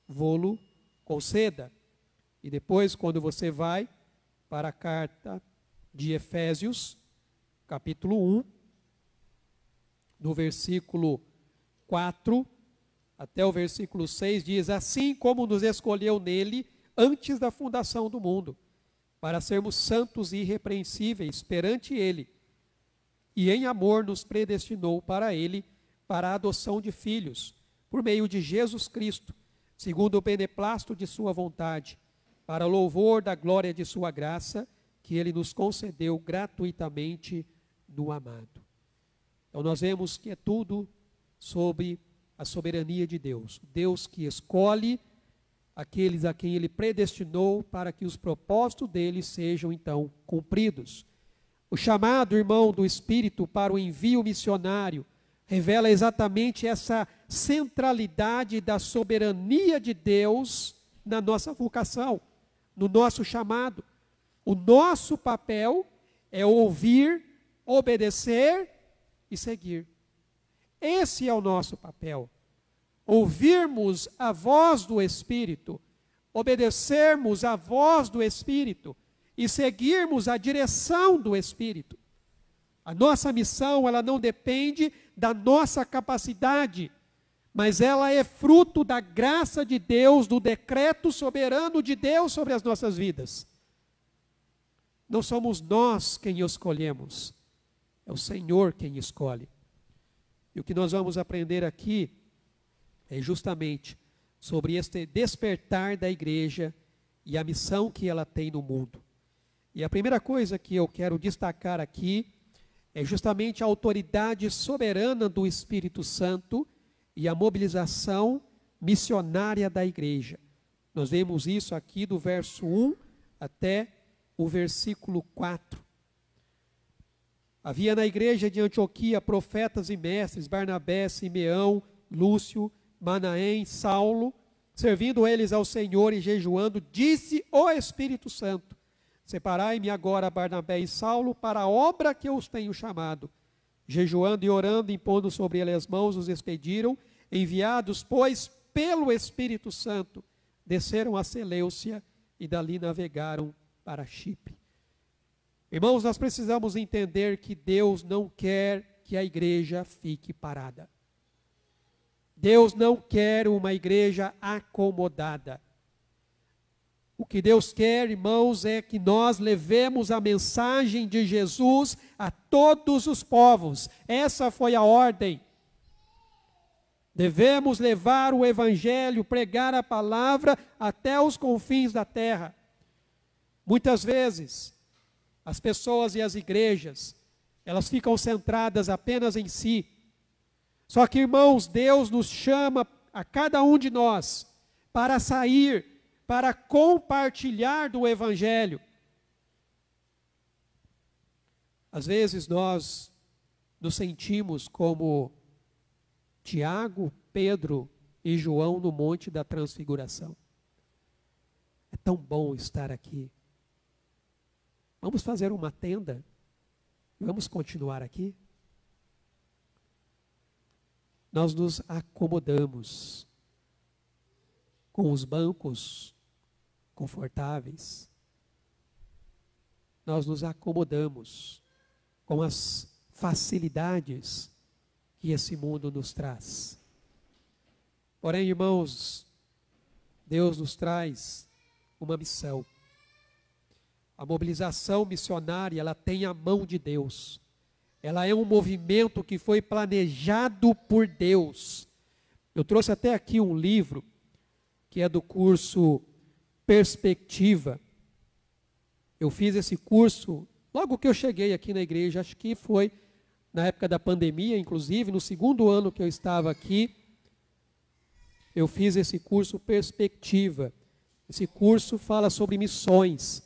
vô-lo conceda. E depois, quando você vai para a carta de Efésios, capítulo 1, no versículo 4 até o versículo 6, diz: assim como nos escolheu nele antes da fundação do mundo, para sermos santos e irrepreensíveis perante ele, e em amor nos predestinou para ele, para a adoção de filhos, por meio de Jesus Cristo, segundo o beneplácito de sua vontade, para louvor da glória de sua graça, que ele nos concedeu gratuitamente no amado. Então nós vemos que é tudo sobre a soberania de Deus. Deus que escolhe aqueles a quem ele predestinou para que os propósitos dele sejam então cumpridos. O chamado, irmão, do Espírito para o envio missionário revela exatamente essa centralidade da soberania de Deus na nossa vocação, no nosso chamado. O nosso papel é ouvir, obedecer e seguir. Esse é o nosso papel. Ouvirmos a voz do Espírito, obedecermos a voz do Espírito e seguirmos a direção do Espírito. A nossa missão, ela não depende da nossa capacidade, mas ela é fruto da graça de Deus, do decreto soberano de Deus sobre as nossas vidas. Não somos nós quem escolhemos, é o Senhor quem escolhe. E o que nós vamos aprender aqui é justamente sobre este despertar da igreja e a missão que ela tem no mundo. E a primeira coisa que eu quero destacar aqui é justamente a autoridade soberana do Espírito Santo e a mobilização missionária da igreja. Nós vemos isso aqui do verso 1 até o versículo 4. Havia na igreja de Antioquia profetas e mestres, Barnabé, Simeão, Lúcio, Manaém, Saulo, servindo eles ao Senhor e jejuando, disse o Espírito Santo: separai-me agora Barnabé e Saulo para a obra que eu os tenho chamado. Jejuando e orando, impondo sobre eles as mãos, os expediram, enviados, pois, pelo Espírito Santo, desceram a Seleucia e dali navegaram para Chipre. Irmãos, nós precisamos entender que Deus não quer que a igreja fique parada. Deus não quer uma igreja acomodada. O que Deus quer, irmãos, é que nós levemos a mensagem de Jesus a todos os povos. Essa foi a ordem. Devemos levar o evangelho, pregar a palavra até os confins da terra. Muitas vezes, as pessoas e as igrejas, elas ficam centradas apenas em si. Só que, irmãos, Deus nos chama a cada um de nós para sair, para compartilhar do evangelho. Às vezes nós nos sentimos como Tiago, Pedro e João no Monte da Transfiguração. É tão bom estar aqui. Vamos fazer uma tenda? Vamos continuar aqui? Nós nos acomodamos com os bancos confortáveis. Nós nos acomodamos com as facilidades que esse mundo nos traz. Porém, irmãos, Deus nos traz uma missão. A mobilização missionária, ela tem a mão de Deus. Ela é um movimento que foi planejado por Deus. Eu trouxe até aqui um livro, que é do curso Perspectiva. Eu fiz esse curso logo que eu cheguei aqui na igreja, acho que foi na época da pandemia, inclusive, no segundo ano que eu estava aqui, eu fiz esse curso Perspectiva. Esse curso fala sobre missões,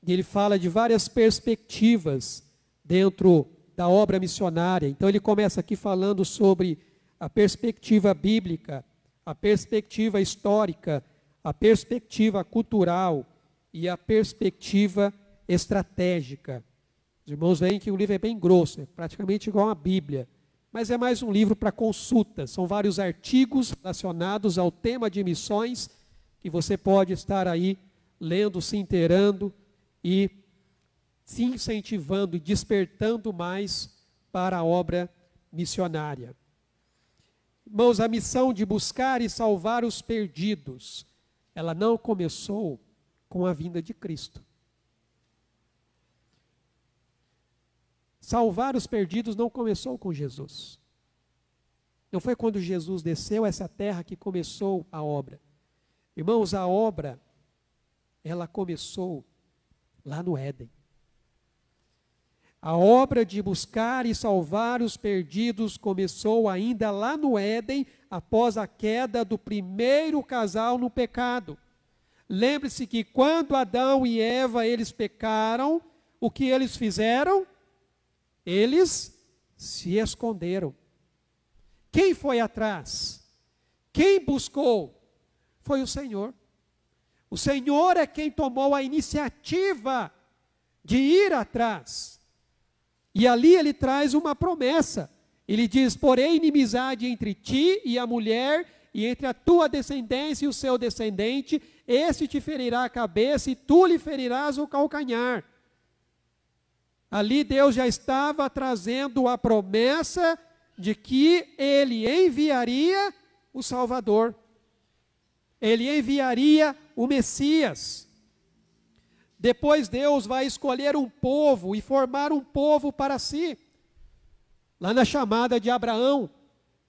e ele fala de várias perspectivas dentro da obra missionária. Então ele começa aqui falando sobre a perspectiva bíblica, a perspectiva histórica, a perspectiva cultural e a perspectiva estratégica. Os irmãos veem que o livro é bem grosso, é praticamente igual a Bíblia, mas é mais um livro para consulta. São vários artigos relacionados ao tema de missões que você pode estar aí lendo, se inteirando e se incentivando e despertando mais para a obra missionária. Irmãos, a missão de buscar e salvar os perdidos, ela não começou com a vinda de Cristo. Salvar os perdidos não começou com Jesus. Não foi quando Jesus desceu a essa terra que começou a obra. Irmãos, a obra, ela começou lá no Éden. A obra de buscar e salvar os perdidos começou ainda lá no Éden, após a queda do primeiro casal no pecado. Lembre-se que quando Adão e Eva, eles pecaram, o que eles fizeram? Eles se esconderam. Quem foi atrás? Quem buscou? Foi o Senhor. O Senhor é quem tomou a iniciativa de ir atrás. E ali ele traz uma promessa. Ele diz: porém inimizade entre ti e a mulher, e entre a tua descendência e o seu descendente, este te ferirá a cabeça e tu lhe ferirás o calcanhar. Ali Deus já estava trazendo a promessa de que ele enviaria o Salvador. Ele enviaria o Messias. Depois Deus vai escolher um povo e formar um povo para si. Lá na chamada de Abraão,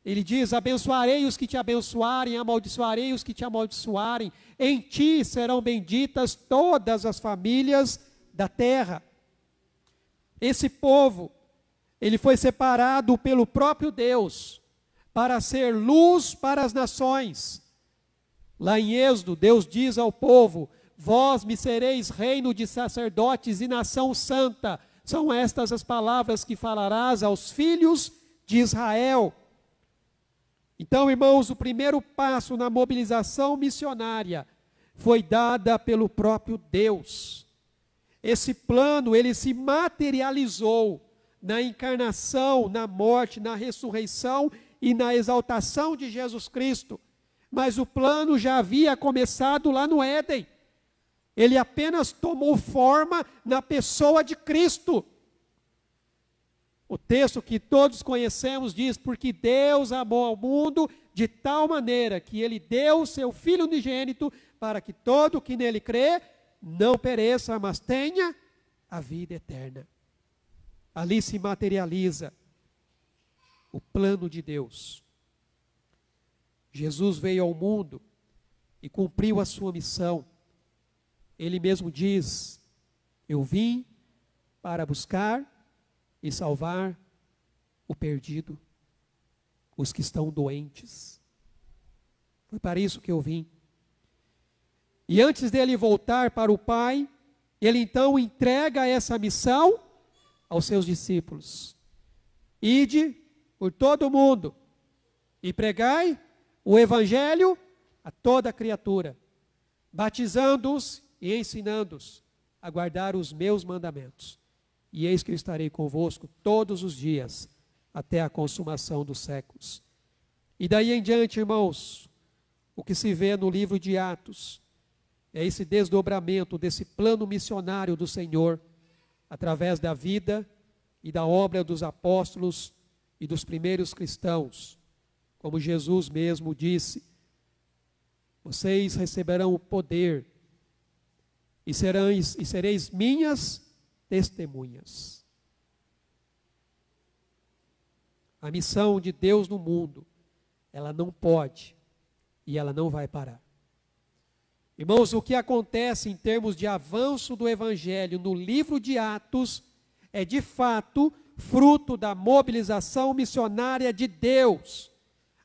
ele diz: abençoarei os que te abençoarem, amaldiçoarei os que te amaldiçoarem. Em ti serão benditas todas as famílias da terra. Esse povo, ele foi separado pelo próprio Deus para ser luz para as nações. Lá em Êxodo, Deus diz ao povo: vós me sereis reino de sacerdotes e nação santa. São estas as palavras que falarás aos filhos de Israel. Então, irmãos, o primeiro passo na mobilização missionária foi dada pelo próprio Deus. Esse plano, ele se materializou na encarnação, na morte, na ressurreição e na exaltação de Jesus Cristo. Mas o plano já havia começado lá no Éden. Ele apenas tomou forma na pessoa de Cristo. O texto que todos conhecemos diz: porque Deus amou ao mundo de tal maneira que ele deu o seu Filho unigênito, para que todo o que nele crê não pereça, mas tenha a vida eterna. Ali se materializa o plano de Deus. Jesus veio ao mundo e cumpriu a sua missão. Ele mesmo diz: eu vim para buscar e salvar o perdido, os que estão doentes. Foi para isso que eu vim. E antes dele voltar para o Pai, ele então entrega essa missão aos seus discípulos: ide por todo o mundo e pregai o evangelho a toda criatura, batizando-os e ensinando-os a guardar os meus mandamentos. E eis que eu estarei convosco todos os dias, até a consumação dos séculos. E daí em diante, irmãos, o que se vê no livro de Atos é esse desdobramento desse plano missionário do Senhor, através da vida e da obra dos apóstolos e dos primeiros cristãos. Como Jesus mesmo disse: vocês receberão o poder e sereis minhas testemunhas. A missão de Deus no mundo, ela não pode e ela não vai parar. Irmãos, o que acontece em termos de avanço do Evangelho no livro de Atos é de fato fruto da mobilização missionária de Deus.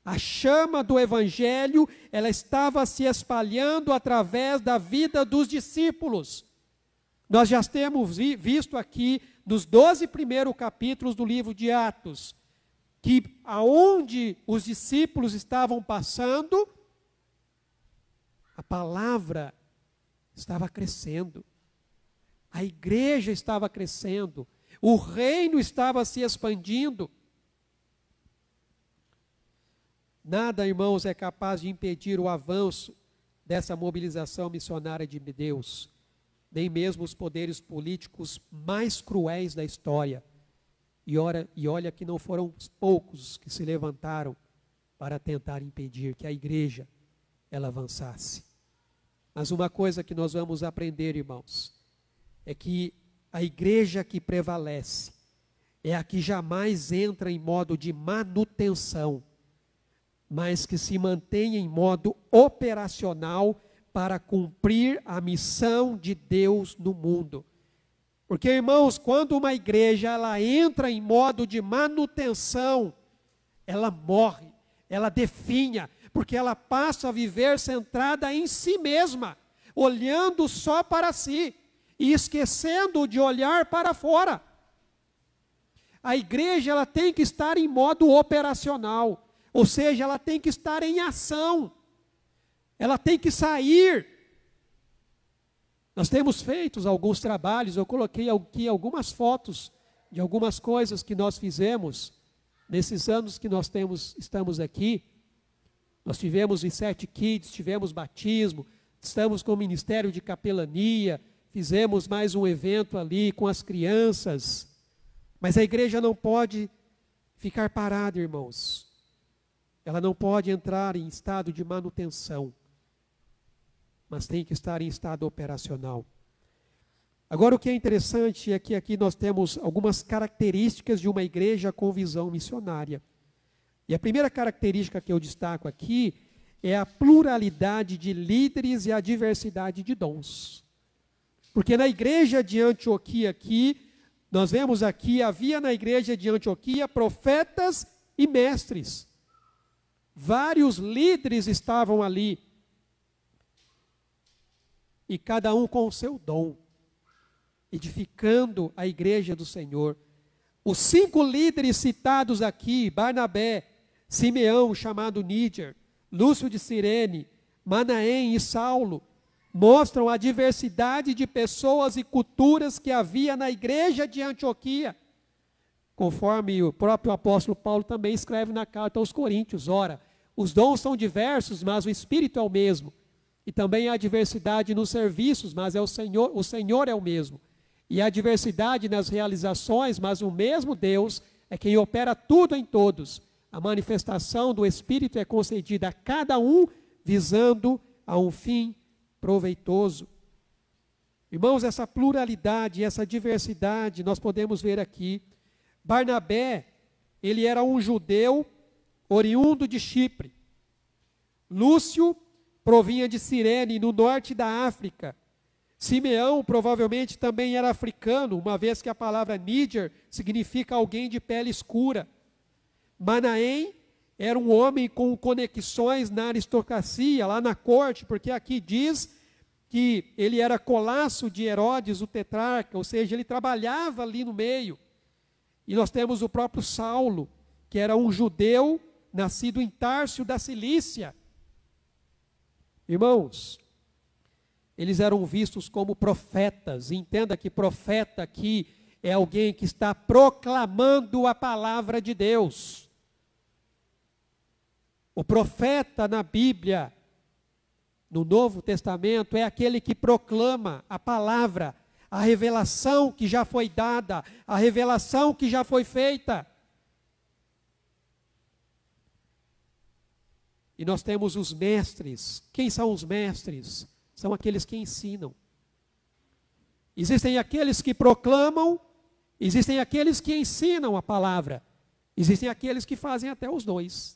A chama do Evangelho, ela estava se espalhando através da vida dos discípulos. Nós já temos visto aqui, nos 12 primeiros capítulos do livro de Atos, que aonde os discípulos estavam passando, a palavra estava crescendo, a igreja estava crescendo, o reino estava se expandindo. Nada, irmãos, é capaz de impedir o avanço dessa mobilização missionária de Deus, nem mesmo os poderes políticos mais cruéis da história. E olha que não foram poucos que se levantaram para tentar impedir que a igreja ela avançasse. Mas uma coisa que nós vamos aprender, irmãos, é que a igreja que prevalece é a que jamais entra em modo de manutenção, mas que se mantém em modo operacional para cumprir a missão de Deus no mundo. Porque, irmãos, quando uma igreja ela entra em modo de manutenção, ela morre, ela definha, porque ela passa a viver centrada em si mesma, olhando só para si e esquecendo de olhar para fora. A igreja ela tem que estar em modo operacional, ou seja, ela tem que estar em ação, ela tem que sair. Nós temos feito alguns trabalhos, eu coloquei aqui algumas fotos de algumas coisas que nós fizemos nesses anos que nós estamos aqui. Nós tivemos em 7 Kids, tivemos batismo, estamos com o Ministério de Capelania, fizemos mais um evento ali com as crianças. Mas a igreja não pode ficar parada, irmãos. Ela não pode entrar em estado de manutenção, mas tem que estar em estado operacional. Agora, o que é interessante é que aqui nós temos algumas características de uma igreja com visão missionária. E a primeira característica que eu destaco aqui é a pluralidade de líderes e a diversidade de dons. Porque na igreja de Antioquia aqui, nós vemos aqui, havia na igreja de Antioquia profetas e mestres. Vários líderes estavam ali. E cada um com o seu dom, edificando a igreja do Senhor. Os 5 líderes citados aqui, Barnabé, Simeão, chamado Níger, Lúcio de Cirene, Manaém e Saulo, mostram a diversidade de pessoas e culturas que havia na igreja de Antioquia. Conforme o próprio apóstolo Paulo também escreve na carta aos Coríntios, ora, os dons são diversos, mas o Espírito é o mesmo. E também há diversidade nos serviços, mas o Senhor é o mesmo. E há diversidade nas realizações, mas o mesmo Deus é quem opera tudo em todos. A manifestação do Espírito é concedida a cada um, visando a um fim proveitoso. Irmãos, essa pluralidade, essa diversidade, nós podemos ver aqui. Barnabé, ele era um judeu oriundo de Chipre. Lúcio provinha de Cirene, no norte da África. Simeão provavelmente também era africano, uma vez que a palavra Níger significa alguém de pele escura. Manaém era um homem com conexões na aristocracia, lá na corte, porque aqui diz que ele era colasso de Herodes, o tetrarca, ou seja, ele trabalhava ali no meio. E nós temos o próprio Saulo, que era um judeu nascido em Tárcio da Cilícia. Irmãos, eles eram vistos como profetas. Entenda que profeta aqui é alguém que está proclamando a palavra de Deus. O profeta na Bíblia, no Novo Testamento, é aquele que proclama a palavra, a revelação que já foi dada, a revelação que já foi feita. E nós temos os mestres. Quem são os mestres? São aqueles que ensinam. Existem aqueles que proclamam, existem aqueles que ensinam a palavra, existem aqueles que fazem até os dois.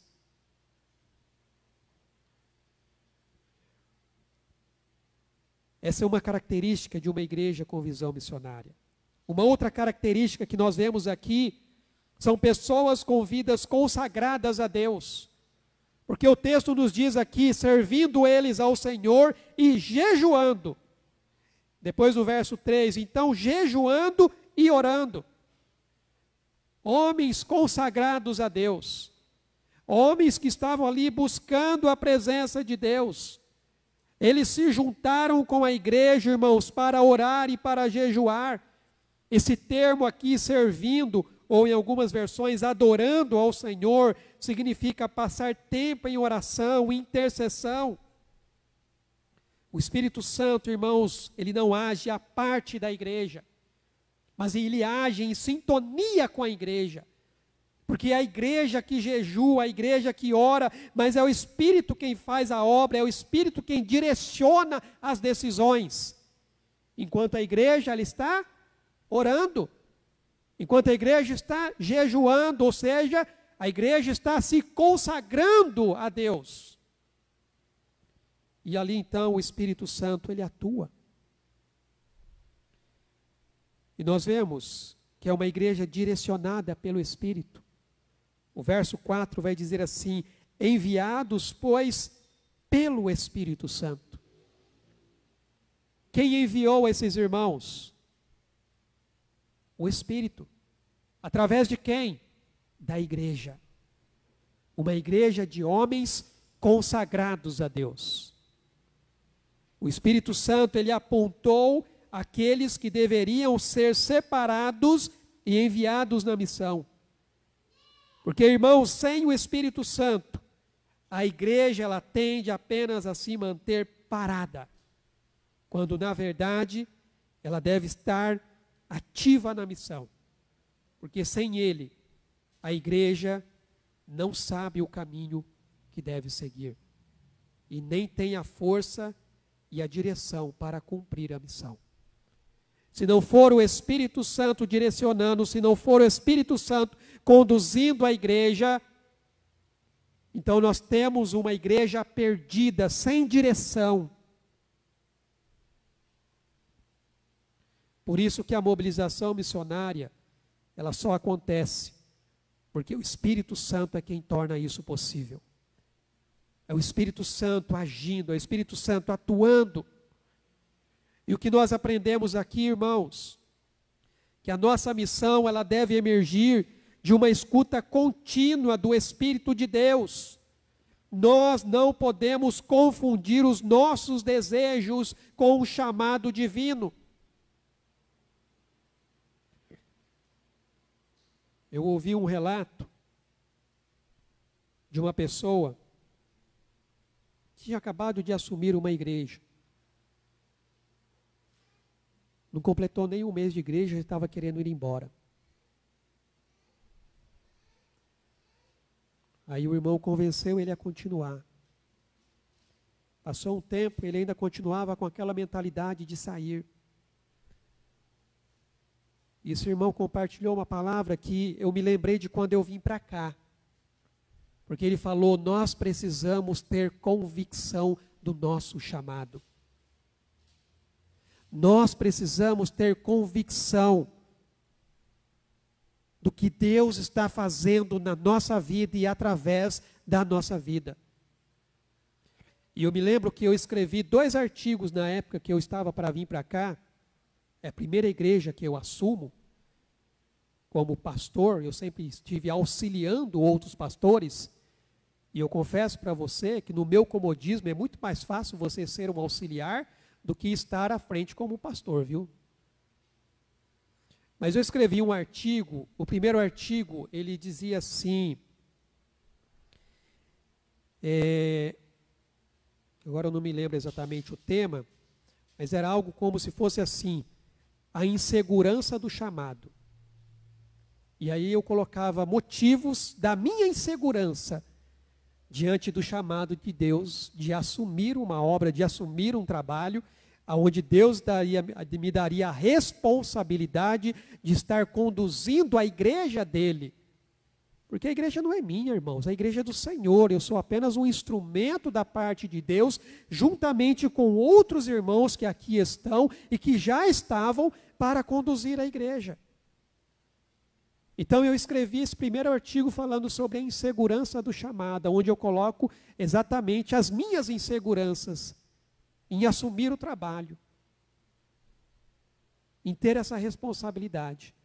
Essa é uma característica de uma igreja com visão missionária. Uma outra característica que nós vemos aqui são pessoas com vidas consagradas a Deus. Porque o texto nos diz aqui, servindo eles ao Senhor e jejuando. Depois do verso 3, então jejuando e orando. Homens consagrados a Deus. Homens que estavam ali buscando a presença de Deus. Eles se juntaram com a igreja, irmãos, para orar e para jejuar. Esse termo aqui, servindo, ou em algumas versões, adorando ao Senhor, significa passar tempo em oração, intercessão. O Espírito Santo, irmãos, ele não age à parte da igreja, mas ele age em sintonia com a igreja. Porque é a igreja que jejua, a igreja que ora, mas é o Espírito quem faz a obra, é o Espírito quem direciona as decisões. Enquanto a igreja ela está orando, enquanto a igreja está jejuando, ou seja, a igreja está se consagrando a Deus. E ali então o Espírito Santo ele atua. E nós vemos que é uma igreja direcionada pelo Espírito. O verso 4 vai dizer assim: enviados, pois, pelo Espírito Santo. Quem enviou esses irmãos? O Espírito. Através de quem? Da igreja. Uma igreja de homens consagrados a Deus. O Espírito Santo, ele apontou aqueles que deveriam ser separados e enviados na missão. Porque, irmãos, sem o Espírito Santo, a igreja ela tende apenas a se manter parada, quando na verdade ela deve estar ativa na missão. Porque sem ele, a igreja não sabe o caminho que deve seguir e nem tem a força e a direção para cumprir a missão. Se não for o Espírito Santo direcionando, se não for o Espírito Santo conduzindo a igreja, então nós temos uma igreja perdida, sem direção. Por isso que a mobilização missionária, ela só acontece porque o Espírito Santo é quem torna isso possível. É o Espírito Santo agindo, é o Espírito Santo atuando. E o que nós aprendemos aqui, irmãos, que a nossa missão ela deve emergir de uma escuta contínua do Espírito de Deus. Nós não podemos confundir os nossos desejos com o chamado divino. Eu ouvi um relato de uma pessoa que tinha acabado de assumir uma igreja. Não completou nem um mês de igreja, já estava querendo ir embora. Aí o irmão convenceu ele a continuar. Passou um tempo, ele ainda continuava com aquela mentalidade de sair. E esse irmão compartilhou uma palavra que eu me lembrei de quando eu vim para cá. Porque ele falou: nós precisamos ter convicção do nosso chamado. Nós precisamos ter convicção do que Deus está fazendo na nossa vida e através da nossa vida. E eu me lembro que eu escrevi 2 artigos na época que eu estava para vir para cá. É a primeira igreja que eu assumo como pastor. Eu sempre estive auxiliando outros pastores. E eu confesso para você que no meu comodismo é muito mais fácil você ser um auxiliar do que estar à frente como pastor, viu? Mas eu escrevi um artigo, o primeiro artigo, ele dizia assim, agora eu não me lembro exatamente o tema, mas era algo como se fosse assim: a insegurança do chamado. E aí eu colocava motivos da minha insegurança diante do chamado de Deus, de assumir uma obra, de assumir um trabalho, onde Deus me daria a responsabilidade de estar conduzindo a igreja dele. Porque a igreja não é minha, irmãos, a igreja é do Senhor. Eu sou apenas um instrumento da parte de Deus, juntamente com outros irmãos que aqui estão e que já estavam para conduzir a igreja. Então eu escrevi esse primeiro artigo falando sobre a insegurança do chamado, onde eu coloco exatamente as minhas inseguranças em assumir o trabalho, em ter essa responsabilidade.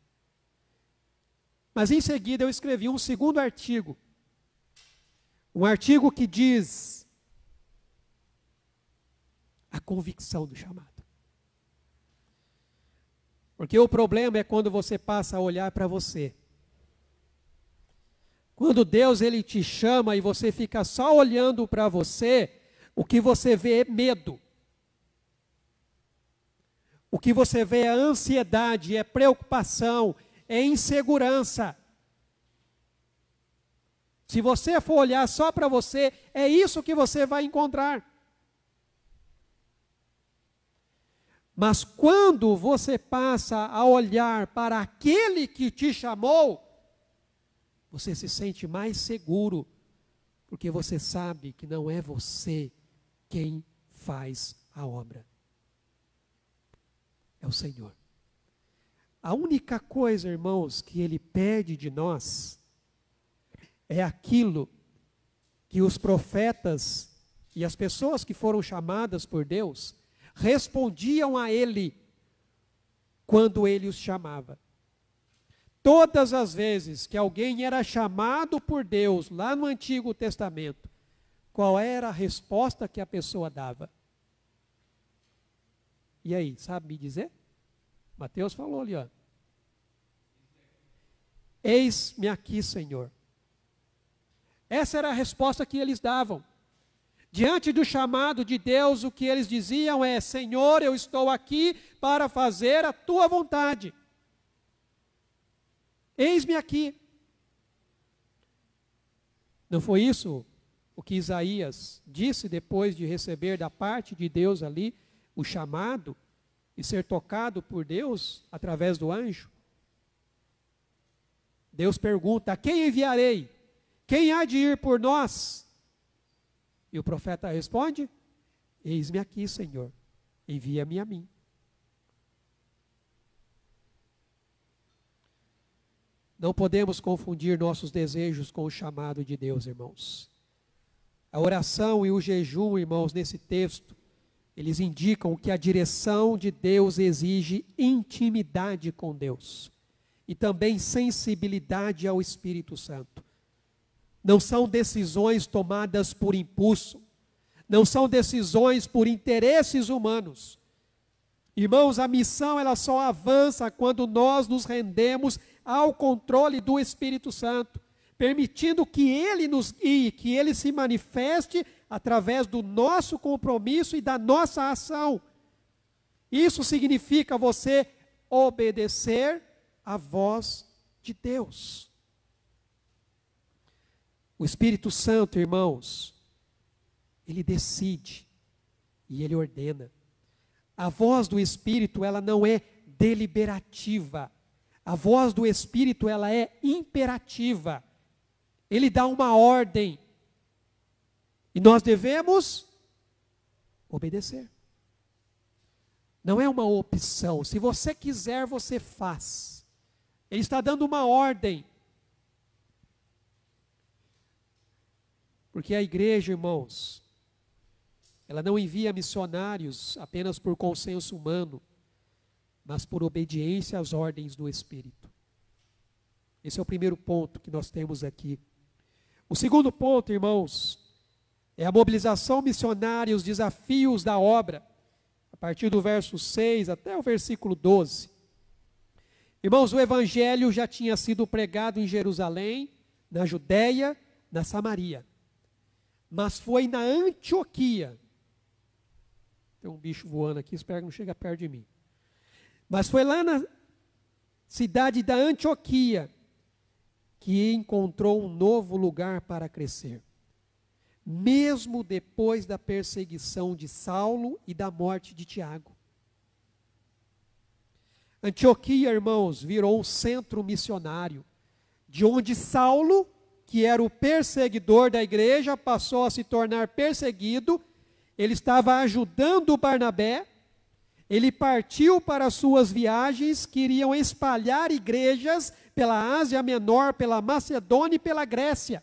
Mas em seguida eu escrevi um segundo artigo, um artigo que diz a convicção do chamado. Porque o problema é quando você passa a olhar para você. Quando Deus ele te chama e você fica só olhando para você, o que você vê é medo. O que você vê é ansiedade, é preocupação, é insegurança. Se você for olhar só para você, é isso que você vai encontrar. Mas quando você passa a olhar para aquele que te chamou, você se sente mais seguro, porque você sabe que não é você quem faz a obra. É o Senhor. A única coisa, irmãos, que Ele pede de nós é aquilo que os profetas e as pessoas que foram chamadas por Deus respondiam a Ele quando Ele os chamava. Todas as vezes que alguém era chamado por Deus, lá no Antigo Testamento, qual era a resposta que a pessoa dava? E aí, sabe me dizer? Mateus falou ali, ó. Eis-me aqui, Senhor. Essa era a resposta que eles davam. Diante do chamado de Deus, o que eles diziam é: Senhor, eu estou aqui para fazer a tua vontade. Eis-me aqui. Não foi isso o que Isaías disse depois de receber da parte de Deus ali o chamado e ser tocado por Deus através do anjo? Deus pergunta: a quem enviarei? Quem há de ir por nós? E o profeta responde: eis-me aqui, Senhor, envia-me a mim. Não podemos confundir nossos desejos com o chamado de Deus, irmãos. A oração e o jejum, irmãos, nesse texto, eles indicam que a direção de Deus exige intimidade com Deus e também sensibilidade ao Espírito Santo. Não são decisões tomadas por impulso, não são decisões por interesses humanos. Irmãos, a missão ela só avança quando nós nos rendemos ao controle do Espírito Santo, permitindo que Ele nos guie, que Ele se manifeste através do nosso compromisso e da nossa ação. Isso significa você obedecer à voz de Deus. O Espírito Santo, irmãos, Ele decide e Ele ordena. A voz do Espírito, ela não é deliberativa. A voz do Espírito, ela é imperativa. Ele dá uma ordem. E nós devemos obedecer. Não é uma opção. Se você quiser, você faz. Ele está dando uma ordem. Porque a igreja, irmãos, ela não envia missionários apenas por consenso humano, mas por obediência às ordens do Espírito. Esse é o primeiro ponto que nós temos aqui. O segundo ponto, irmãos, é a mobilização missionária e os desafios da obra, a partir do verso 6 até o versículo 12. Irmãos, o Evangelho já tinha sido pregado em Jerusalém, na Judéia, na Samaria. Mas foi na Antioquia. Tem um bicho voando aqui, espero que não chegue perto de mim. Mas foi lá na cidade da Antioquia que encontrou um novo lugar para crescer. Mesmo depois da perseguição de Saulo e da morte de Tiago. Antioquia, irmãos, virou um centro missionário, de onde Saulo, que era o perseguidor da igreja, passou a se tornar perseguido. Ele estava ajudando Barnabé. Ele partiu para suas viagens, que iriam espalhar igrejas pela Ásia Menor, pela Macedônia e pela Grécia.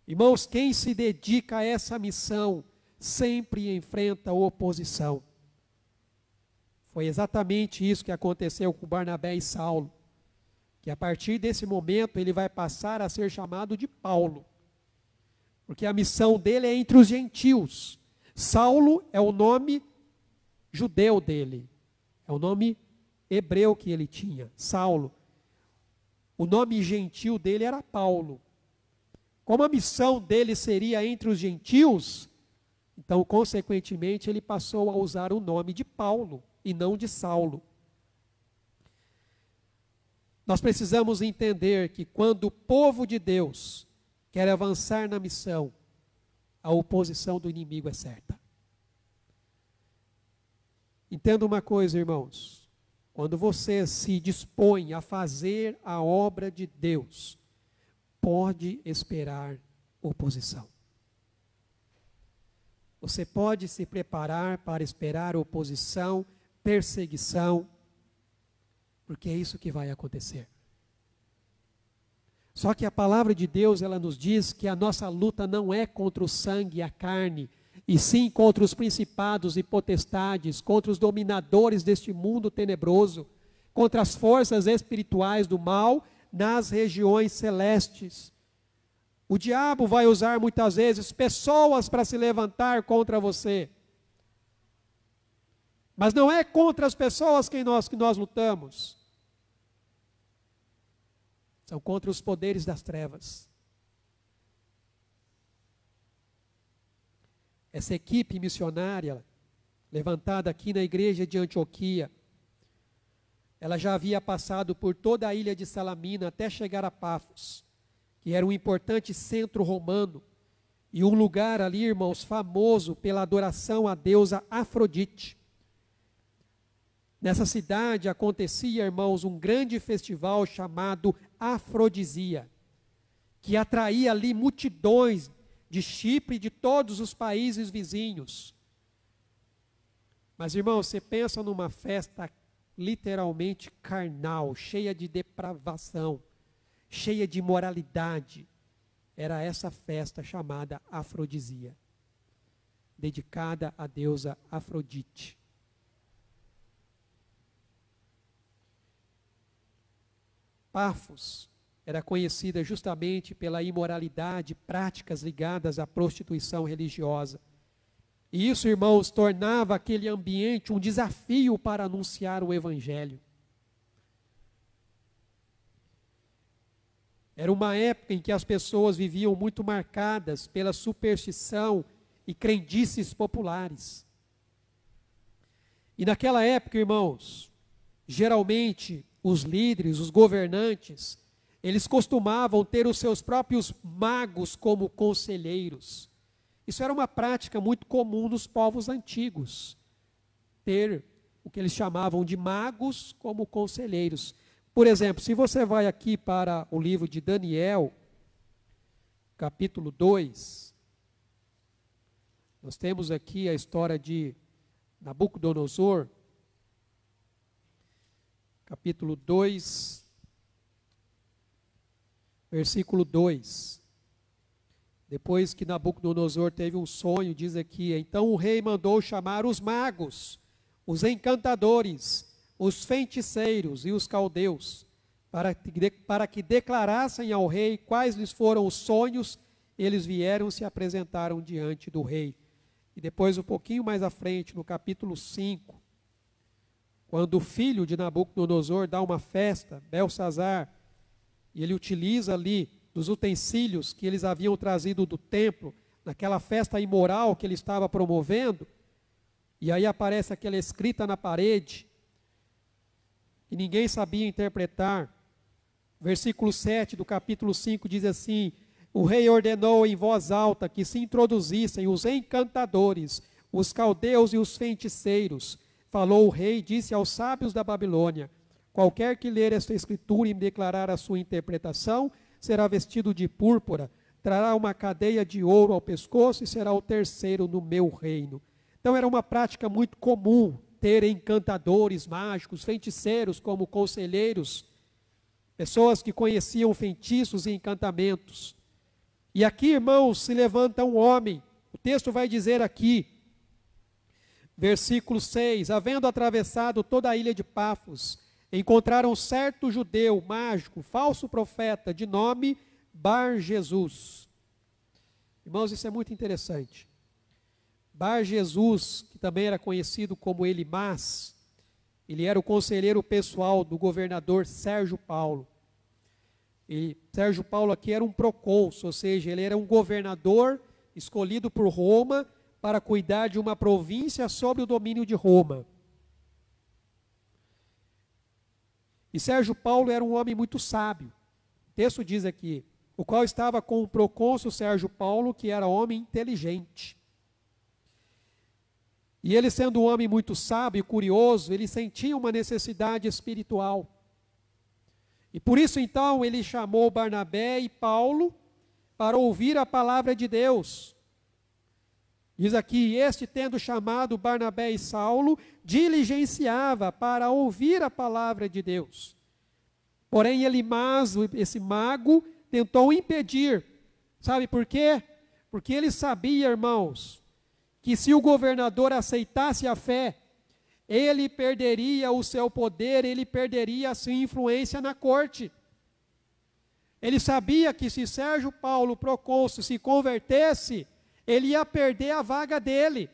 Irmãos, quem se dedica a essa missão sempre enfrenta oposição. Foi exatamente isso que aconteceu com Barnabé e Saulo. Que a partir desse momento ele vai passar a ser chamado de Paulo. Porque a missão dele é entre os gentios. Saulo é o nome judeu dele. É o nome hebreu que ele tinha, Saulo. O nome gentil dele era Paulo. Como a missão dele seria entre os gentios, então, consequentemente, ele passou a usar o nome de Paulo e não de Saulo. Nós precisamos entender que quando o povo de Deus quer avançar na missão, a oposição do inimigo é certa. Entenda uma coisa, irmãos. Quando você se dispõe a fazer a obra de Deus, pode esperar oposição. Você pode se preparar para esperar oposição, perseguição, porque é isso que vai acontecer. Só que a palavra de Deus, ela nos diz que a nossa luta não é contra o sangue e a carne, e sim contra os principados e potestades, contra os dominadores deste mundo tenebroso, contra as forças espirituais do mal nas regiões celestes. O diabo vai usar muitas vezes pessoas para se levantar contra você. Mas não é contra as pessoas que nós lutamos. São contra os poderes das trevas. Essa equipe missionária, levantada aqui na igreja de Antioquia, ela já havia passado por toda a ilha de Salamina até chegar a Pafos, que era um importante centro romano, e um lugar ali, irmãos, famoso pela adoração à deusa Afrodite. Nessa cidade acontecia, irmãos, um grande festival chamado Afrodisia, que atraía ali multidões de Chipre e de todos os países vizinhos. Mas, irmãos, você pensa numa festa literalmente carnal, cheia de depravação, cheia de imoralidade. Era essa festa chamada Afrodisia, dedicada à deusa Afrodite. Pafos era conhecida justamente pela imoralidade, práticas ligadas à prostituição religiosa. E isso, irmãos, tornava aquele ambiente um desafio para anunciar o Evangelho. Era uma época em que as pessoas viviam muito marcadas pela superstição e crendices populares. E naquela época, irmãos, geralmente os líderes, os governantes, eles costumavam ter os seus próprios magos como conselheiros. Isso era uma prática muito comum nos povos antigos, ter o que eles chamavam de magos como conselheiros. Por exemplo, se você vai aqui para o livro de Daniel, capítulo 2, nós temos aqui a história de Nabucodonosor, capítulo 2, versículo 2. Depois que Nabucodonosor teve um sonho, diz aqui: então o rei mandou chamar os magos, os encantadores, os feiticeiros e os caldeus, para que declarassem ao rei quais lhes foram os sonhos. Eles vieram e se apresentaram diante do rei. E depois, um pouquinho mais à frente, no capítulo 5, quando o filho de Nabucodonosor dá uma festa, Belsazar, e ele utiliza ali dos utensílios que eles haviam trazido do templo, naquela festa imoral que ele estava promovendo, e aí aparece aquela escrita na parede, que ninguém sabia interpretar. Versículo 7 do capítulo 5 diz assim: o rei ordenou em voz alta que se introduzissem os encantadores, os caldeus e os feiticeiros. Falou o rei e disse aos sábios da Babilônia: qualquer que ler esta escritura e me declarar a sua interpretação, será vestido de púrpura, trará uma cadeia de ouro ao pescoço e será o terceiro no meu reino. Então era uma prática muito comum ter encantadores mágicos, feiticeiros como conselheiros, pessoas que conheciam feitiços e encantamentos. E aqui, irmãos, se levanta um homem, o texto vai dizer aqui, versículo 6, havendo atravessado toda a ilha de Pafos, encontraram certo judeu mágico, falso profeta, de nome Bar-Jesus. Irmãos, isso é muito interessante. Bar-Jesus, que também era conhecido como Elimas, ele era o conselheiro pessoal do governador Sérgio Paulo. E Sérgio Paulo aqui era um procônsul, ou seja, ele era um governador escolhido por Roma para cuidar de uma província sob o domínio de Roma. E Sérgio Paulo era um homem muito sábio. O texto diz aqui, o qual estava com o procônsul Sérgio Paulo, que era homem inteligente. E ele, sendo um homem muito sábio e curioso, ele sentia uma necessidade espiritual. E por isso, então, ele chamou Barnabé e Paulo para ouvir a palavra de Deus. Diz aqui, este tendo chamado Barnabé e Saulo, diligenciava para ouvir a palavra de Deus. Porém, Elimaso, esse mago, tentou impedir. Sabe por quê? Porque ele sabia, irmãos, que se o governador aceitasse a fé, ele perderia o seu poder, ele perderia a sua influência na corte. Ele sabia que se Sérgio Paulo Procônsul se convertesse, ele ia perder a vaga dele,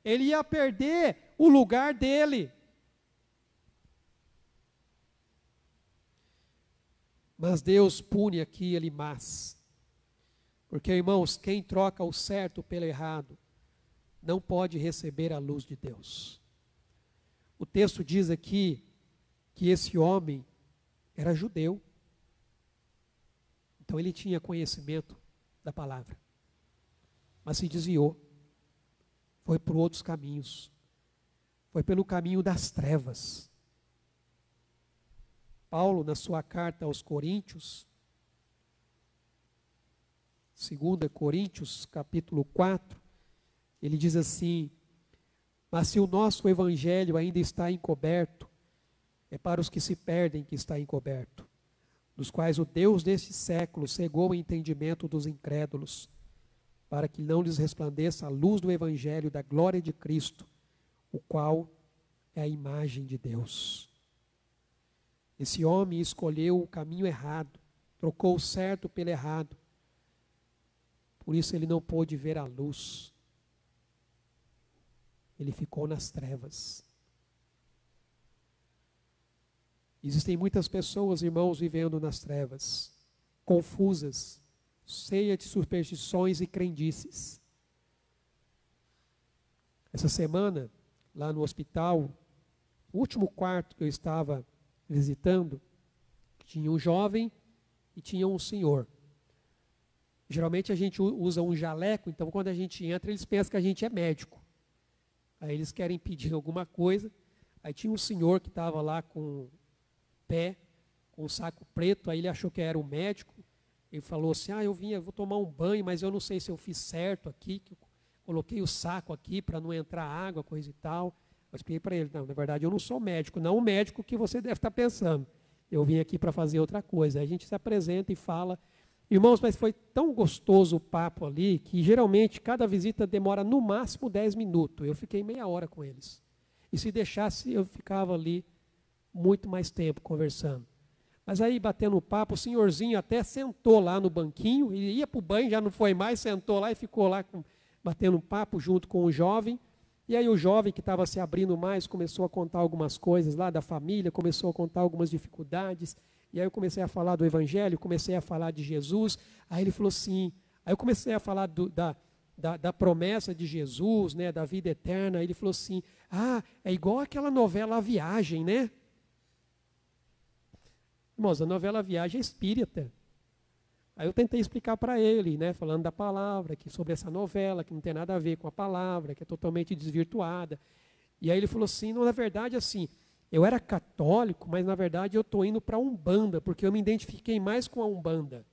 ele ia perder o lugar dele. Mas Deus pune aqui Elimas, porque, irmãos, quem troca o certo pelo errado, não pode receber a luz de Deus. O texto diz aqui que esse homem era judeu, então ele tinha conhecimento da palavra, mas se desviou, foi por outros caminhos, foi pelo caminho das trevas. Paulo, na sua carta aos Coríntios, 2 Coríntios, capítulo 4, ele diz assim: mas se o nosso evangelho ainda está encoberto, é para os que se perdem que está encoberto, dos quais o Deus deste século cegou o entendimento dos incrédulos, para que não lhes resplandeça a luz do evangelho da glória de Cristo, o qual é a imagem de Deus. Esse homem escolheu o caminho errado, trocou o certo pelo errado, por isso ele não pôde ver a luz. Ele ficou nas trevas. Existem muitas pessoas, irmãos, vivendo nas trevas, confusas, cheias de superstições e crendices. Essa semana, lá no hospital, o último quarto que eu estava visitando, tinha um jovem e tinha um senhor. Geralmente a gente usa um jaleco, então quando a gente entra, eles pensam que a gente é médico. Aí eles querem pedir alguma coisa. Aí tinha um senhor que estava lá com o pé, com um saco preto, aí ele achou que era um médico. Ele falou assim, eu vou tomar um banho, mas eu não sei se eu fiz certo aqui, que eu coloquei o saco aqui para não entrar água, coisa e tal. Eu expliquei para ele, não, na verdade eu não sou médico, não o médico que você deve estar pensando. Eu vim aqui para fazer outra coisa. Aí a gente se apresenta e fala. Irmãos, mas foi tão gostoso o papo ali, que geralmente cada visita demora no máximo 10 minutos. Eu fiquei meia hora com eles. E se deixasse, eu ficava ali muito mais tempo conversando. Mas aí, batendo o papo, o senhorzinho até sentou lá no banquinho, ele ia para o banho, já não foi mais, sentou lá e ficou lá batendo um papo junto com o jovem. E aí o jovem que estava se abrindo mais, começou a contar algumas coisas lá da família, começou a contar algumas dificuldades. E aí eu comecei a falar do evangelho, comecei a falar de Jesus. Aí ele falou assim, aí eu comecei a falar da promessa de Jesus, né, da vida eterna. Aí ele falou assim, é igual aquela novela A Viagem, né? Irmãos, a novela A Viagem é espírita. Aí eu tentei explicar para ele, né, falando da palavra, que sobre essa novela, que não tem nada a ver com a palavra, que é totalmente desvirtuada. E aí ele falou assim, não, na verdade, assim, eu era católico, mas na verdade eu estou indo para a Umbanda, porque eu me identifiquei mais com a Umbanda.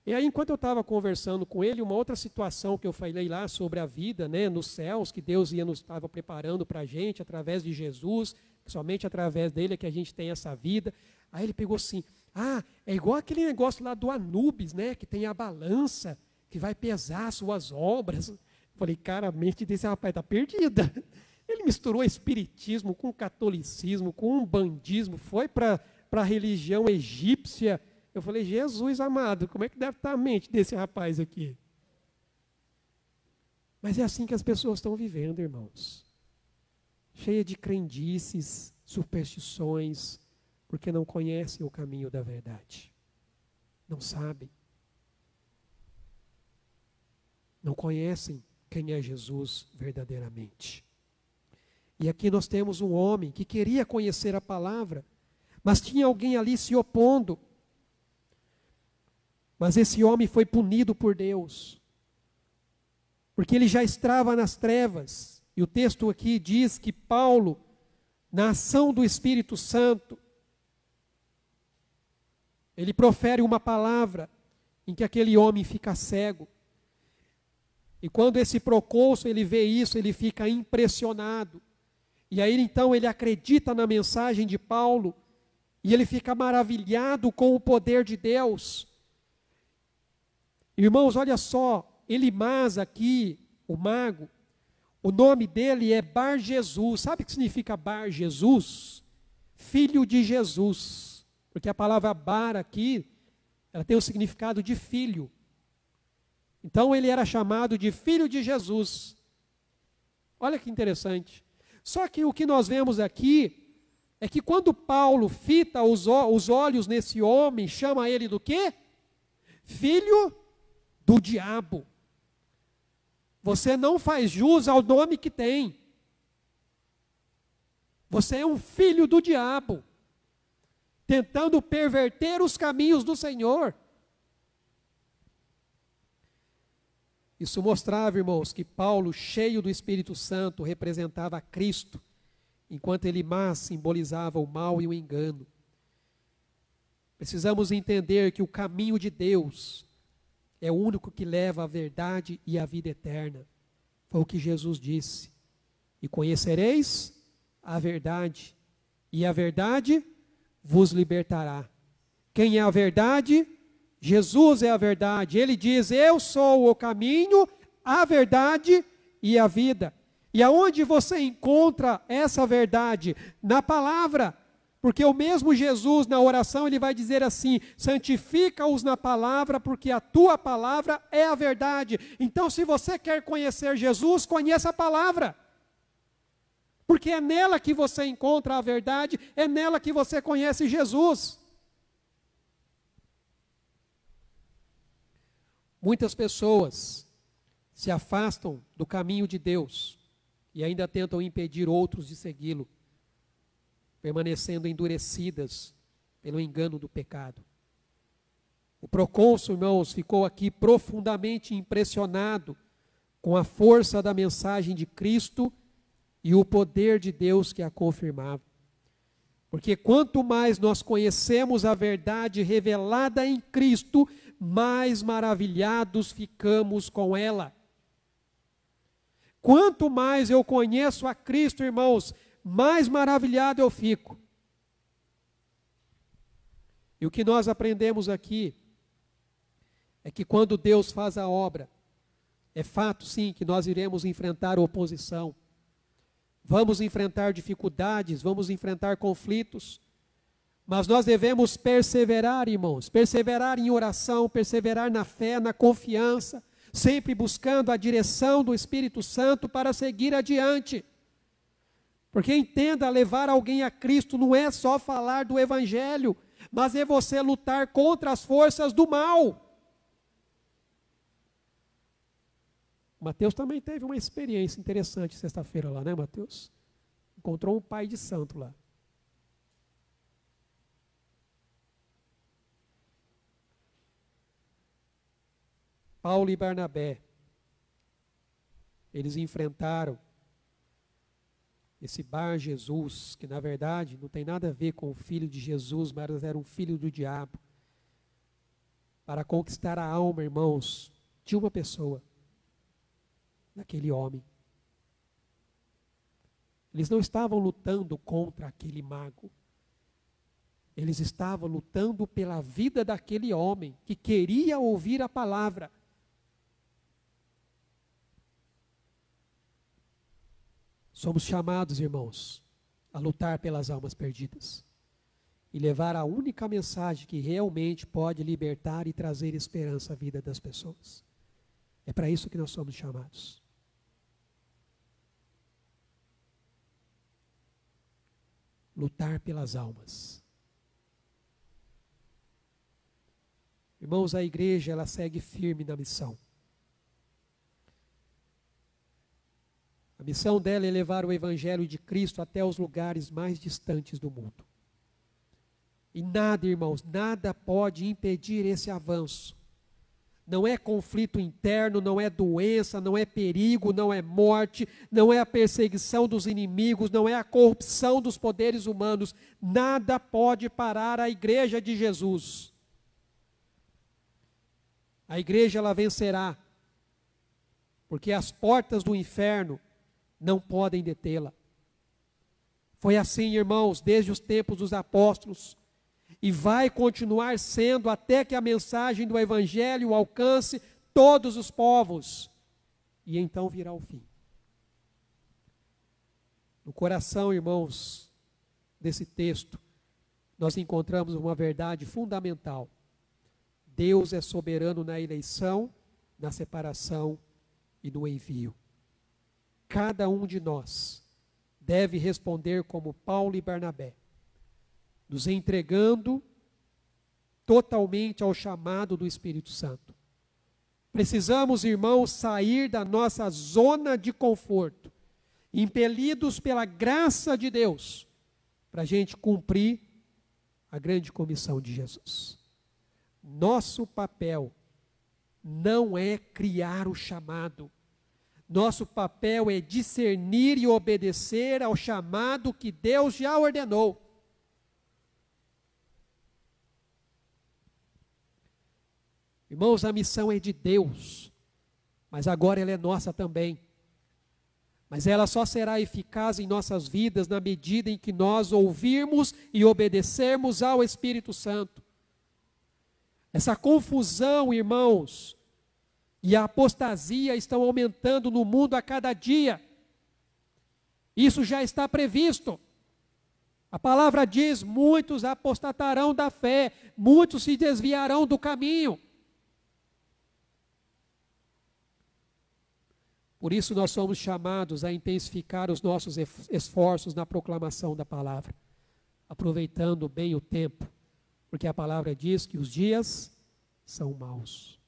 E aí, enquanto eu estava conversando com ele, uma outra situação que eu falei lá sobre a vida, né, nos céus, que Deus estava preparando para a gente, através de Jesus, que somente através dele é que a gente tem essa vida. Aí ele pegou assim, é igual aquele negócio lá do Anubis, né, que tem a balança, que vai pesar suas obras. Eu falei, cara, a mente desse rapaz está perdida. Ele misturou espiritismo com catolicismo, com umbandismo, foi para a religião egípcia. Eu falei, Jesus amado, como é que deve estar a mente desse rapaz aqui? Mas é assim que as pessoas estão vivendo, irmãos. Cheia de crendices, superstições, porque não conhecem o caminho da verdade. Não sabem. Não conhecem quem é Jesus verdadeiramente. E aqui nós temos um homem que queria conhecer a palavra, mas tinha alguém ali se opondo. Mas esse homem foi punido por Deus, porque ele já estava nas trevas. E o texto aqui diz que Paulo, na ação do Espírito Santo, ele profere uma palavra em que aquele homem fica cego. E quando esse procônsul ele vê isso, ele fica impressionado. E aí então ele acredita na mensagem de Paulo, e ele fica maravilhado com o poder de Deus. Irmãos, olha só, Elimás aqui, o mago, o nome dele é Bar Jesus. Sabe o que significa Bar Jesus? Filho de Jesus. Porque a palavra Bar aqui, ela tem o significado de filho. Então ele era chamado de filho de Jesus. Olha que interessante. Só que o que nós vemos aqui é que quando Paulo fita os olhos nesse homem, chama ele do quê? Filho do diabo. Você não faz jus ao nome que tem. Você é um filho do diabo, tentando perverter os caminhos do Senhor. Isso mostrava, irmãos, que Paulo, cheio do Espírito Santo, representava Cristo, enquanto Elimás simbolizava o mal e o engano. Precisamos entender que o caminho de Deus é o único que leva à verdade e à vida eterna. Foi o que Jesus disse. E conhecereis a verdade, e a verdade vos libertará. Quem é a verdade? Jesus é a verdade. Ele diz: eu sou o caminho, a verdade e a vida. E aonde você encontra essa verdade? Na palavra. Porque o mesmo Jesus, na oração, ele vai dizer assim: santifica-os na palavra, porque a tua palavra é a verdade. Então, se você quer conhecer Jesus, conheça a palavra. Porque é nela que você encontra a verdade, é nela que você conhece Jesus. Muitas pessoas se afastam do caminho de Deus e ainda tentam impedir outros de segui-lo, permanecendo endurecidas pelo engano do pecado. O procônsul, irmãos, ficou aqui profundamente impressionado com a força da mensagem de Cristo e o poder de Deus que a confirmava. Porque quanto mais nós conhecemos a verdade revelada em Cristo, mais maravilhados ficamos com ela. Quanto mais eu conheço a Cristo, irmãos, mais maravilhado eu fico. E o que nós aprendemos aqui é que quando Deus faz a obra, é fato sim que nós iremos enfrentar oposição, vamos enfrentar dificuldades, vamos enfrentar conflitos, mas nós devemos perseverar, irmãos, perseverar em oração, perseverar na fé, na confiança, sempre buscando a direção do Espírito Santo para seguir adiante. Porque entenda, levar alguém a Cristo não é só falar do Evangelho, mas é você lutar contra as forças do mal. Mateus também teve uma experiência interessante sexta-feira lá, né, Mateus? Encontrou um pai de santo lá. Paulo e Barnabé, eles enfrentaram esse Bar Jesus, que na verdade não tem nada a ver com o filho de Jesus, mas era um filho do diabo, para conquistar a alma, irmãos, de uma pessoa, daquele homem. Eles não estavam lutando contra aquele mago, eles estavam lutando pela vida daquele homem, que queria ouvir a palavra. Somos chamados, irmãos, a lutar pelas almas perdidas e levar a única mensagem que realmente pode libertar e trazer esperança à vida das pessoas. É para isso que nós somos chamados. Lutar pelas almas. Irmãos, a igreja, ela segue firme na missão. A missão dela é levar o Evangelho de Cristo até os lugares mais distantes do mundo. E nada, irmãos, nada pode impedir esse avanço. Não é conflito interno, não é doença, não é perigo, não é morte, não é a perseguição dos inimigos, não é a corrupção dos poderes humanos. Nada pode parar a igreja de Jesus. A igreja, ela vencerá. porque as portas do inferno não podem detê-la. Foi assim, irmãos, desde os tempos dos apóstolos, e vai continuar sendo até que a mensagem do Evangelho alcance todos os povos, e então virá o fim. No coração, irmãos, desse texto, nós encontramos uma verdade fundamental. Deus é soberano na eleição, na separação e no envio. Cada um de nós deve responder como Paulo e Barnabé, nos entregando totalmente ao chamado do Espírito Santo. Precisamos, irmãos, sair da nossa zona de conforto, impelidos pela graça de Deus, para a gente cumprir a grande comissão de Jesus. Nosso papel não é criar o chamado. Nosso papel é discernir e obedecer ao chamado que Deus já ordenou. Irmãos, a missão é de Deus, mas agora ela é nossa também. Mas ela só será eficaz em nossas vidas na medida em que nós ouvirmos e obedecermos ao Espírito Santo. Essa confusão, irmãos, e a apostasia estão aumentando no mundo a cada dia. Isso já está previsto. A palavra diz: muitos apostatarão da fé, muitos se desviarão do caminho. Por isso nós somos chamados a intensificar os nossos esforços na proclamação da palavra, aproveitando bem o tempo, porque a palavra diz que os dias são maus.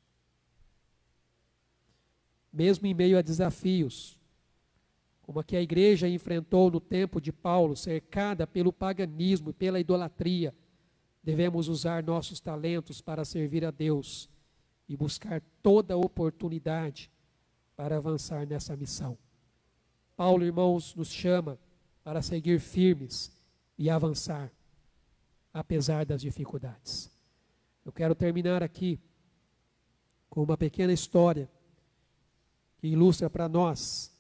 Mesmo em meio a desafios, como a que a igreja enfrentou no tempo de Paulo, cercada pelo paganismo e pela idolatria, devemos usar nossos talentos para servir a Deus e buscar toda oportunidade para avançar nessa missão. Paulo, irmãos, nos chama para seguir firmes e avançar, apesar das dificuldades. Eu quero terminar aqui com uma pequena história que ilustra para nós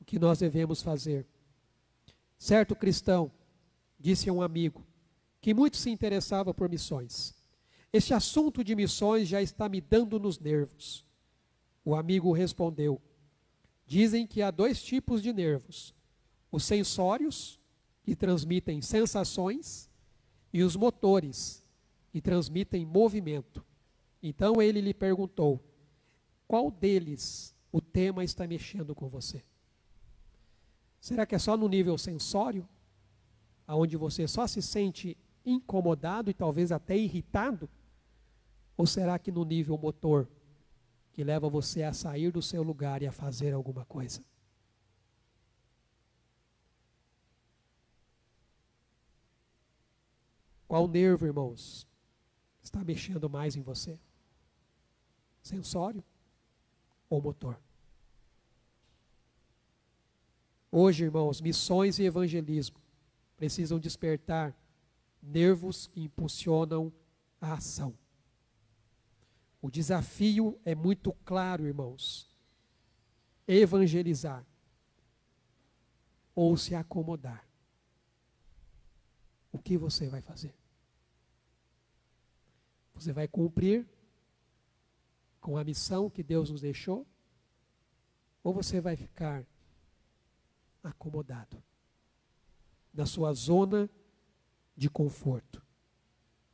o que nós devemos fazer. Certo cristão disse a um amigo que muito se interessava por missões: "Este assunto de missões já está me dando nos nervos." O amigo respondeu: "Dizem que há dois tipos de nervos: os sensórios, que transmitem sensações, e os motores, que transmitem movimento." Então ele lhe perguntou: "Qual deles o tema está mexendo com você? Será que é só no nível sensório, aonde você só se sente incomodado e talvez até irritado? Ou será que no nível motor, que leva você a sair do seu lugar e a fazer alguma coisa?" Qual nervo, irmãos, está mexendo mais em você? Sensório ou motor? Hoje, irmãos, missões e evangelismo precisam despertar nervos que impulsionam a ação. O desafio é muito claro, irmãos: evangelizar ou se acomodar. O que você vai fazer? Você vai cumprir com a missão que Deus nos deixou? Ou você vai ficar acomodado na sua zona de conforto?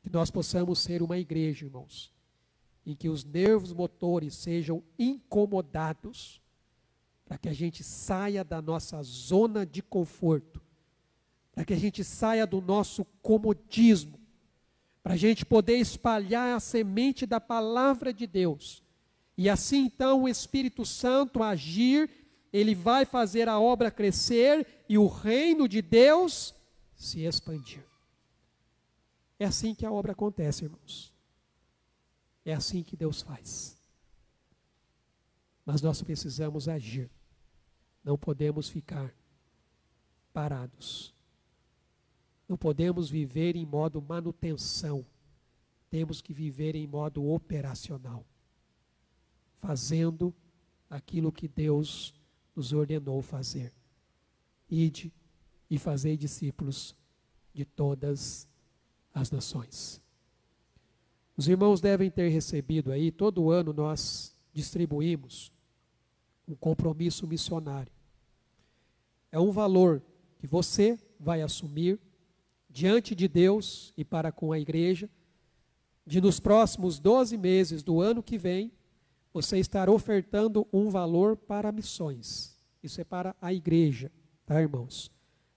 Que nós possamos ser uma igreja, irmãos, em que os nervos motores sejam incomodados, para que a gente saia da nossa zona de conforto, para que a gente saia do nosso comodismo, para a gente poder espalhar a semente da palavra de Deus. E assim então o Espírito Santo agir, ele vai fazer a obra crescer e o reino de Deus se expandir. É assim que a obra acontece, irmãos. É assim que Deus faz. Mas nós precisamos agir. Não podemos ficar parados. Não podemos viver em modo manutenção. Temos que viver em modo operacional, fazendo aquilo que Deus nos ordenou fazer. Ide e fazei discípulos de todas as nações. Os irmãos devem ter recebido aí, todo ano nós distribuímos um compromisso missionário. É um valor que você vai assumir diante de Deus e para com a igreja, de nos próximos 12 meses do ano que vem, você estar ofertando um valor para missões. Isso é para a igreja, tá, irmãos?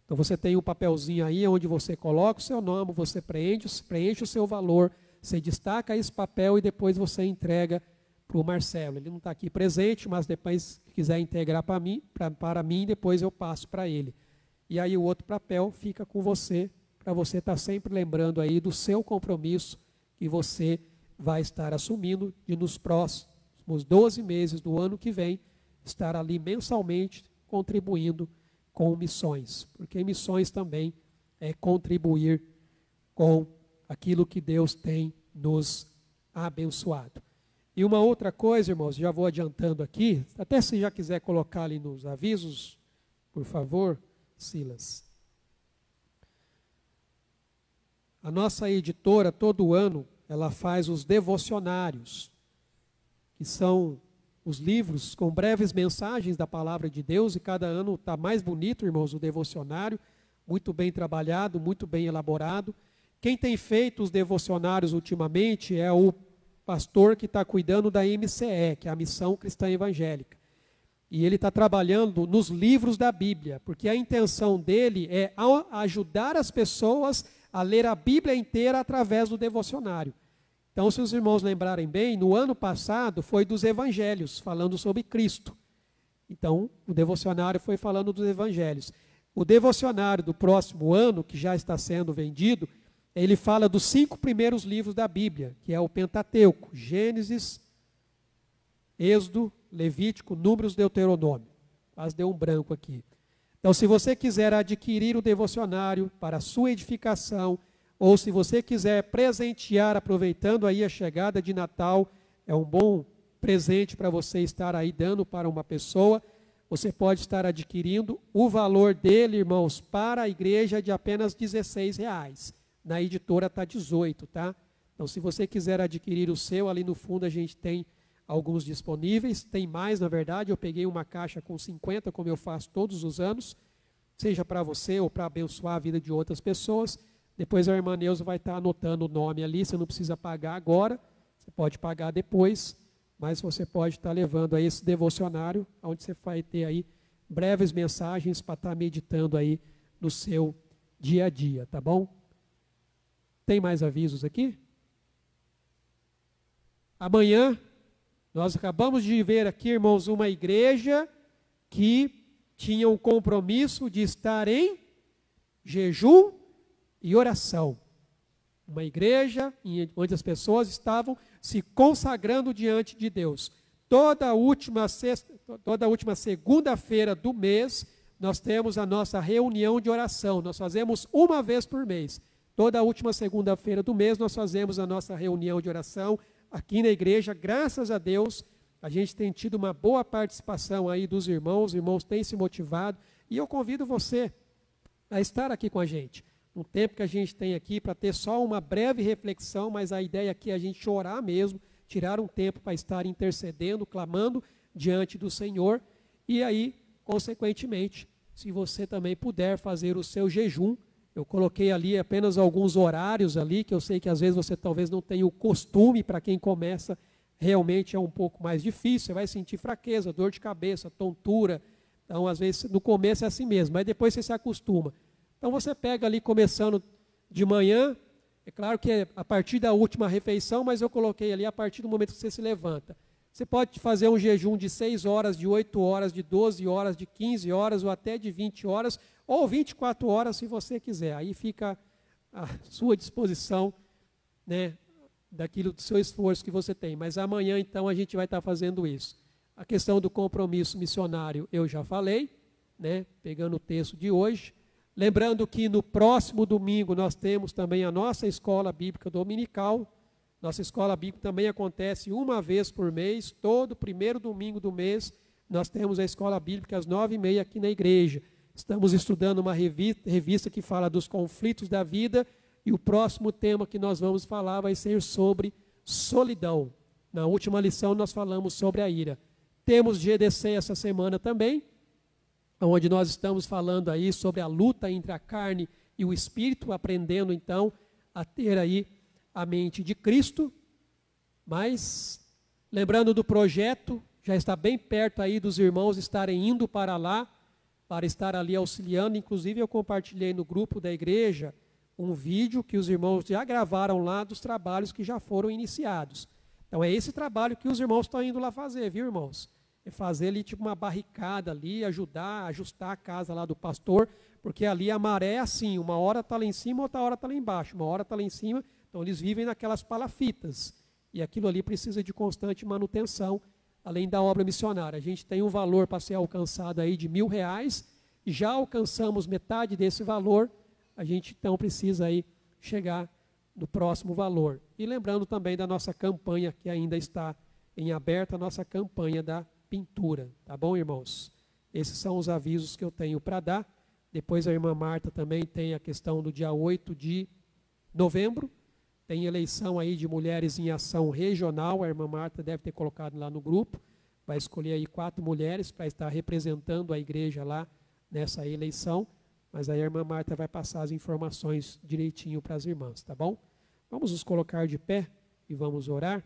Então você tem um papelzinho aí onde você coloca o seu nome, você preenche o seu valor, você destaca esse papel e depois você entrega para o Marcelo. Ele não está aqui presente, mas depois, se quiser integrar para mim, depois eu passo para ele. E aí o outro papel fica com você, para você estar sempre lembrando aí do seu compromisso que você vai estar assumindo de nos próximos 12 meses do ano que vem, estar ali mensalmente contribuindo com missões. Porque missões também é contribuir com aquilo que Deus tem nos abençoado. E uma outra coisa, irmãos, já vou adiantando aqui, até se já quiser colocar ali nos avisos, por favor, Silas. A nossa editora, todo ano, ela faz os devocionários, que são os livros com breves mensagens da palavra de Deus, e cada ano está mais bonito, irmãos, o devocionário, muito bem trabalhado, muito bem elaborado. Quem tem feito os devocionários ultimamente é o pastor que está cuidando da MCE, que é a Missão Cristã Evangélica. E ele está trabalhando nos livros da Bíblia, porque a intenção dele é ajudar as pessoas a ler a Bíblia inteira através do devocionário. Então, se os irmãos lembrarem bem, no ano passado foi dos evangelhos, falando sobre Cristo. Então, o devocionário foi falando dos evangelhos. O devocionário do próximo ano, que já está sendo vendido, ele fala dos 5 primeiros livros da Bíblia, que é o Pentateuco, Gênesis, Êxodo, Levítico, Números, Deuteronômio. Quase deu um branco aqui. Então, se você quiser adquirir o devocionário para a sua edificação, ou se você quiser presentear, aproveitando aí a chegada de Natal, é um bom presente para você estar aí dando para uma pessoa, você pode estar adquirindo. O valor dele, irmãos, para a igreja é de apenas R$16. Na editora está 18, tá? Então, se você quiser adquirir o seu, ali no fundo a gente tem alguns disponíveis, tem mais, na verdade. Eu peguei uma caixa com 50, como eu faço todos os anos, seja para você ou para abençoar a vida de outras pessoas. Depois a irmã Neuza vai estar anotando o nome ali, você não precisa pagar agora, você pode pagar depois, mas você pode estar levando aí esse devocionário, onde você vai ter aí breves mensagens para estar meditando aí no seu dia a dia, tá bom? Tem mais avisos aqui? Amanhã, nós acabamos de ver aqui, irmãos, uma igreja que tinha um compromisso de estar em jejum e oração. Uma igreja onde as pessoas estavam se consagrando diante de Deus. Toda última segunda-feira do mês, nós temos a nossa reunião de oração. Nós fazemos uma vez por mês. Toda última segunda-feira do mês, nós fazemos a nossa reunião de oração aqui na igreja. Graças a Deus, a gente tem tido uma boa participação aí dos irmãos. Os irmãos têm se motivado. E eu convido você a estar aqui com a gente. Um tempo que a gente tem aqui para ter só uma breve reflexão, mas a ideia aqui é a gente orar mesmo, tirar um tempo para estar intercedendo, clamando diante do Senhor. E aí, consequentemente, se você também puder fazer o seu jejum, eu coloquei ali apenas alguns horários ali, que eu sei que às vezes você talvez não tenha o costume. Para quem começa, realmente é um pouco mais difícil, você vai sentir fraqueza, dor de cabeça, tontura. Então, às vezes, no começo é assim mesmo, mas depois você se acostuma. Então, você pega ali, começando de manhã, é claro que é a partir da última refeição, mas eu coloquei ali a partir do momento que você se levanta. Você pode fazer um jejum de 6 horas, de 8 horas, de 12 horas, de 15 horas, ou até de 20 horas, ou 24 horas, se você quiser. Aí fica à sua disposição, né, daquilo do seu esforço que você tem. Mas amanhã, então, a gente vai estar fazendo isso. A questão do compromisso missionário, eu já falei, né, pegando o texto de hoje. Lembrando que no próximo domingo nós temos também a nossa escola bíblica dominical, Nossa escola bíblica também acontece uma vez por mês, todo primeiro domingo do mês, nós temos a escola bíblica às 9h30 aqui na igreja. Estamos estudando uma revista que fala dos conflitos da vida, e o próximo tema que nós vamos falar vai ser sobre solidão. Na última lição nós falamos sobre a ira. Temos GDC essa semana também, onde nós estamos falando aí sobre a luta entre a carne e o espírito, aprendendo então a ter aí a mente de Cristo. Mas, lembrando do projeto, já está bem perto aí dos irmãos estarem indo para lá, para estar ali auxiliando. Inclusive eu compartilhei no grupo da igreja um vídeo que os irmãos já gravaram lá dos trabalhos que já foram iniciados. Então é esse trabalho que os irmãos estão indo lá fazer, viu, irmãos? É fazer ali tipo uma barricada ali, ajudar, ajustar a casa lá do pastor, porque ali a maré é assim, uma hora está lá em cima, outra hora está lá embaixo, uma hora está lá em cima, então eles vivem naquelas palafitas, e aquilo ali precisa de constante manutenção, além da obra missionária. A gente tem um valor para ser alcançado aí de R$1.000, e já alcançamos metade desse valor, a gente então precisa aí chegar no próximo valor. E lembrando também da nossa campanha, que ainda está em aberto, a nossa campanha da pintura, tá bom, irmãos? Esses são os avisos que eu tenho para dar. Depois a irmã Marta também tem a questão do dia 8 de novembro, tem eleição aí de mulheres em ação regional, a irmã Marta deve ter colocado lá no grupo, vai escolher aí 4 mulheres para estar representando a igreja lá nessa eleição, mas aí a irmã Marta vai passar as informações direitinho para as irmãs, tá bom? Vamos nos colocar de pé e vamos orar,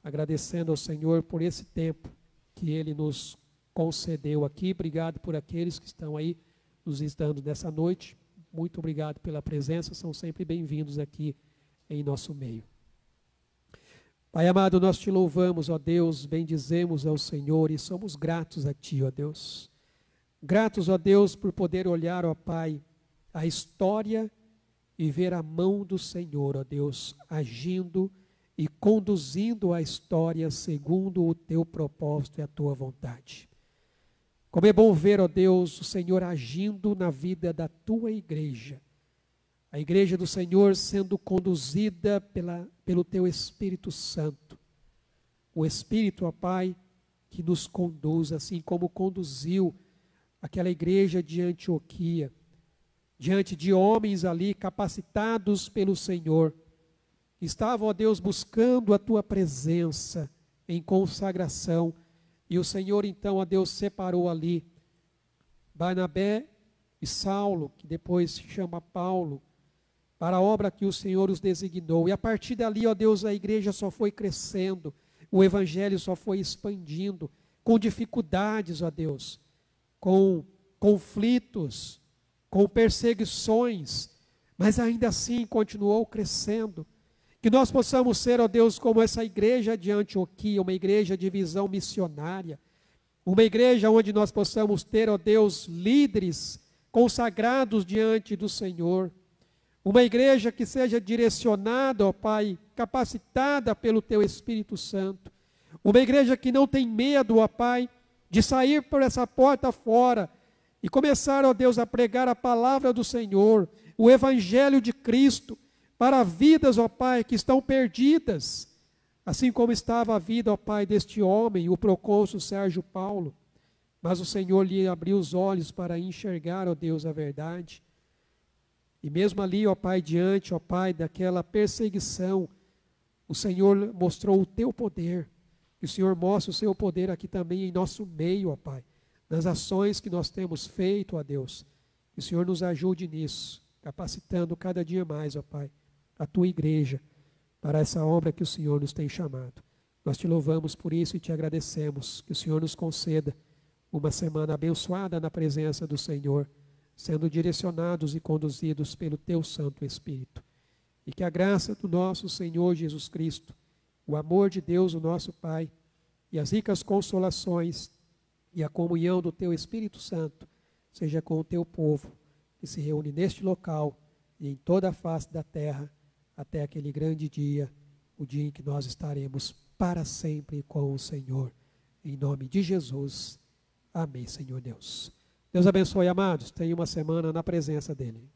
agradecendo ao Senhor por esse tempo que Ele nos concedeu aqui. Obrigado por aqueles que estão aí nos visitando nessa noite. Muito obrigado pela presença, são sempre bem-vindos aqui em nosso meio. Pai amado, nós te louvamos, ó Deus, bendizemos ao Senhor e somos gratos a Ti, ó Deus. Gratos, ó Deus, por poder olhar, ó Pai, a história e ver a mão do Senhor, ó Deus, agindo e conduzindo a história segundo o Teu propósito e a Tua vontade. Como é bom ver, ó Deus, o Senhor agindo na vida da Tua igreja. A igreja do Senhor sendo conduzida pelo Teu Espírito Santo. O Espírito, ó Pai, que nos conduz, assim como conduziu aquela igreja de Antioquia, diante de homens ali capacitados pelo Senhor, estavam, ó Deus, buscando a Tua presença em consagração, e o Senhor então, ó Deus, separou ali Barnabé e Saulo, que depois se chama Paulo, para a obra que o Senhor os designou. E a partir dali, ó Deus, a igreja só foi crescendo, o evangelho só foi expandindo, com dificuldades, ó Deus, com conflitos, com perseguições, mas ainda assim continuou crescendo. Que nós possamos ser, ó Deus, como essa igreja de Antioquia, uma igreja de visão missionária, uma igreja onde nós possamos ter, ó Deus, líderes consagrados diante do Senhor, uma igreja que seja direcionada, ó Pai, capacitada pelo Teu Espírito Santo, uma igreja que não tem medo, ó Pai, de sair por essa porta fora e começar, ó Deus, a pregar a palavra do Senhor, o Evangelho de Cristo, para vidas, ó Pai, que estão perdidas, assim como estava a vida, ó Pai, deste homem, o procônsul Sérgio Paulo, mas o Senhor lhe abriu os olhos para enxergar, ó Deus, a verdade. E mesmo ali, ó Pai, diante, ó Pai, daquela perseguição, o Senhor mostrou o Teu poder. Que o Senhor mostre o Seu poder aqui também em nosso meio, ó Pai, nas ações que nós temos feito, ó Deus. Que o Senhor nos ajude nisso, capacitando cada dia mais, ó Pai, a Tua igreja, para essa obra que o Senhor nos tem chamado. Nós Te louvamos por isso e Te agradecemos. Que o Senhor nos conceda uma semana abençoada na presença do Senhor, sendo direcionados e conduzidos pelo Teu Santo Espírito. E que a graça do nosso Senhor Jesus Cristo, o amor de Deus, o nosso Pai, e as ricas consolações e a comunhão do Teu Espírito Santo seja com o Teu povo, que se reúne neste local e em toda a face da terra, até aquele grande dia, o dia em que nós estaremos para sempre com o Senhor. Em nome de Jesus. Amém, Senhor Deus. Deus abençoe, amados. Tenha uma semana na presença dEle.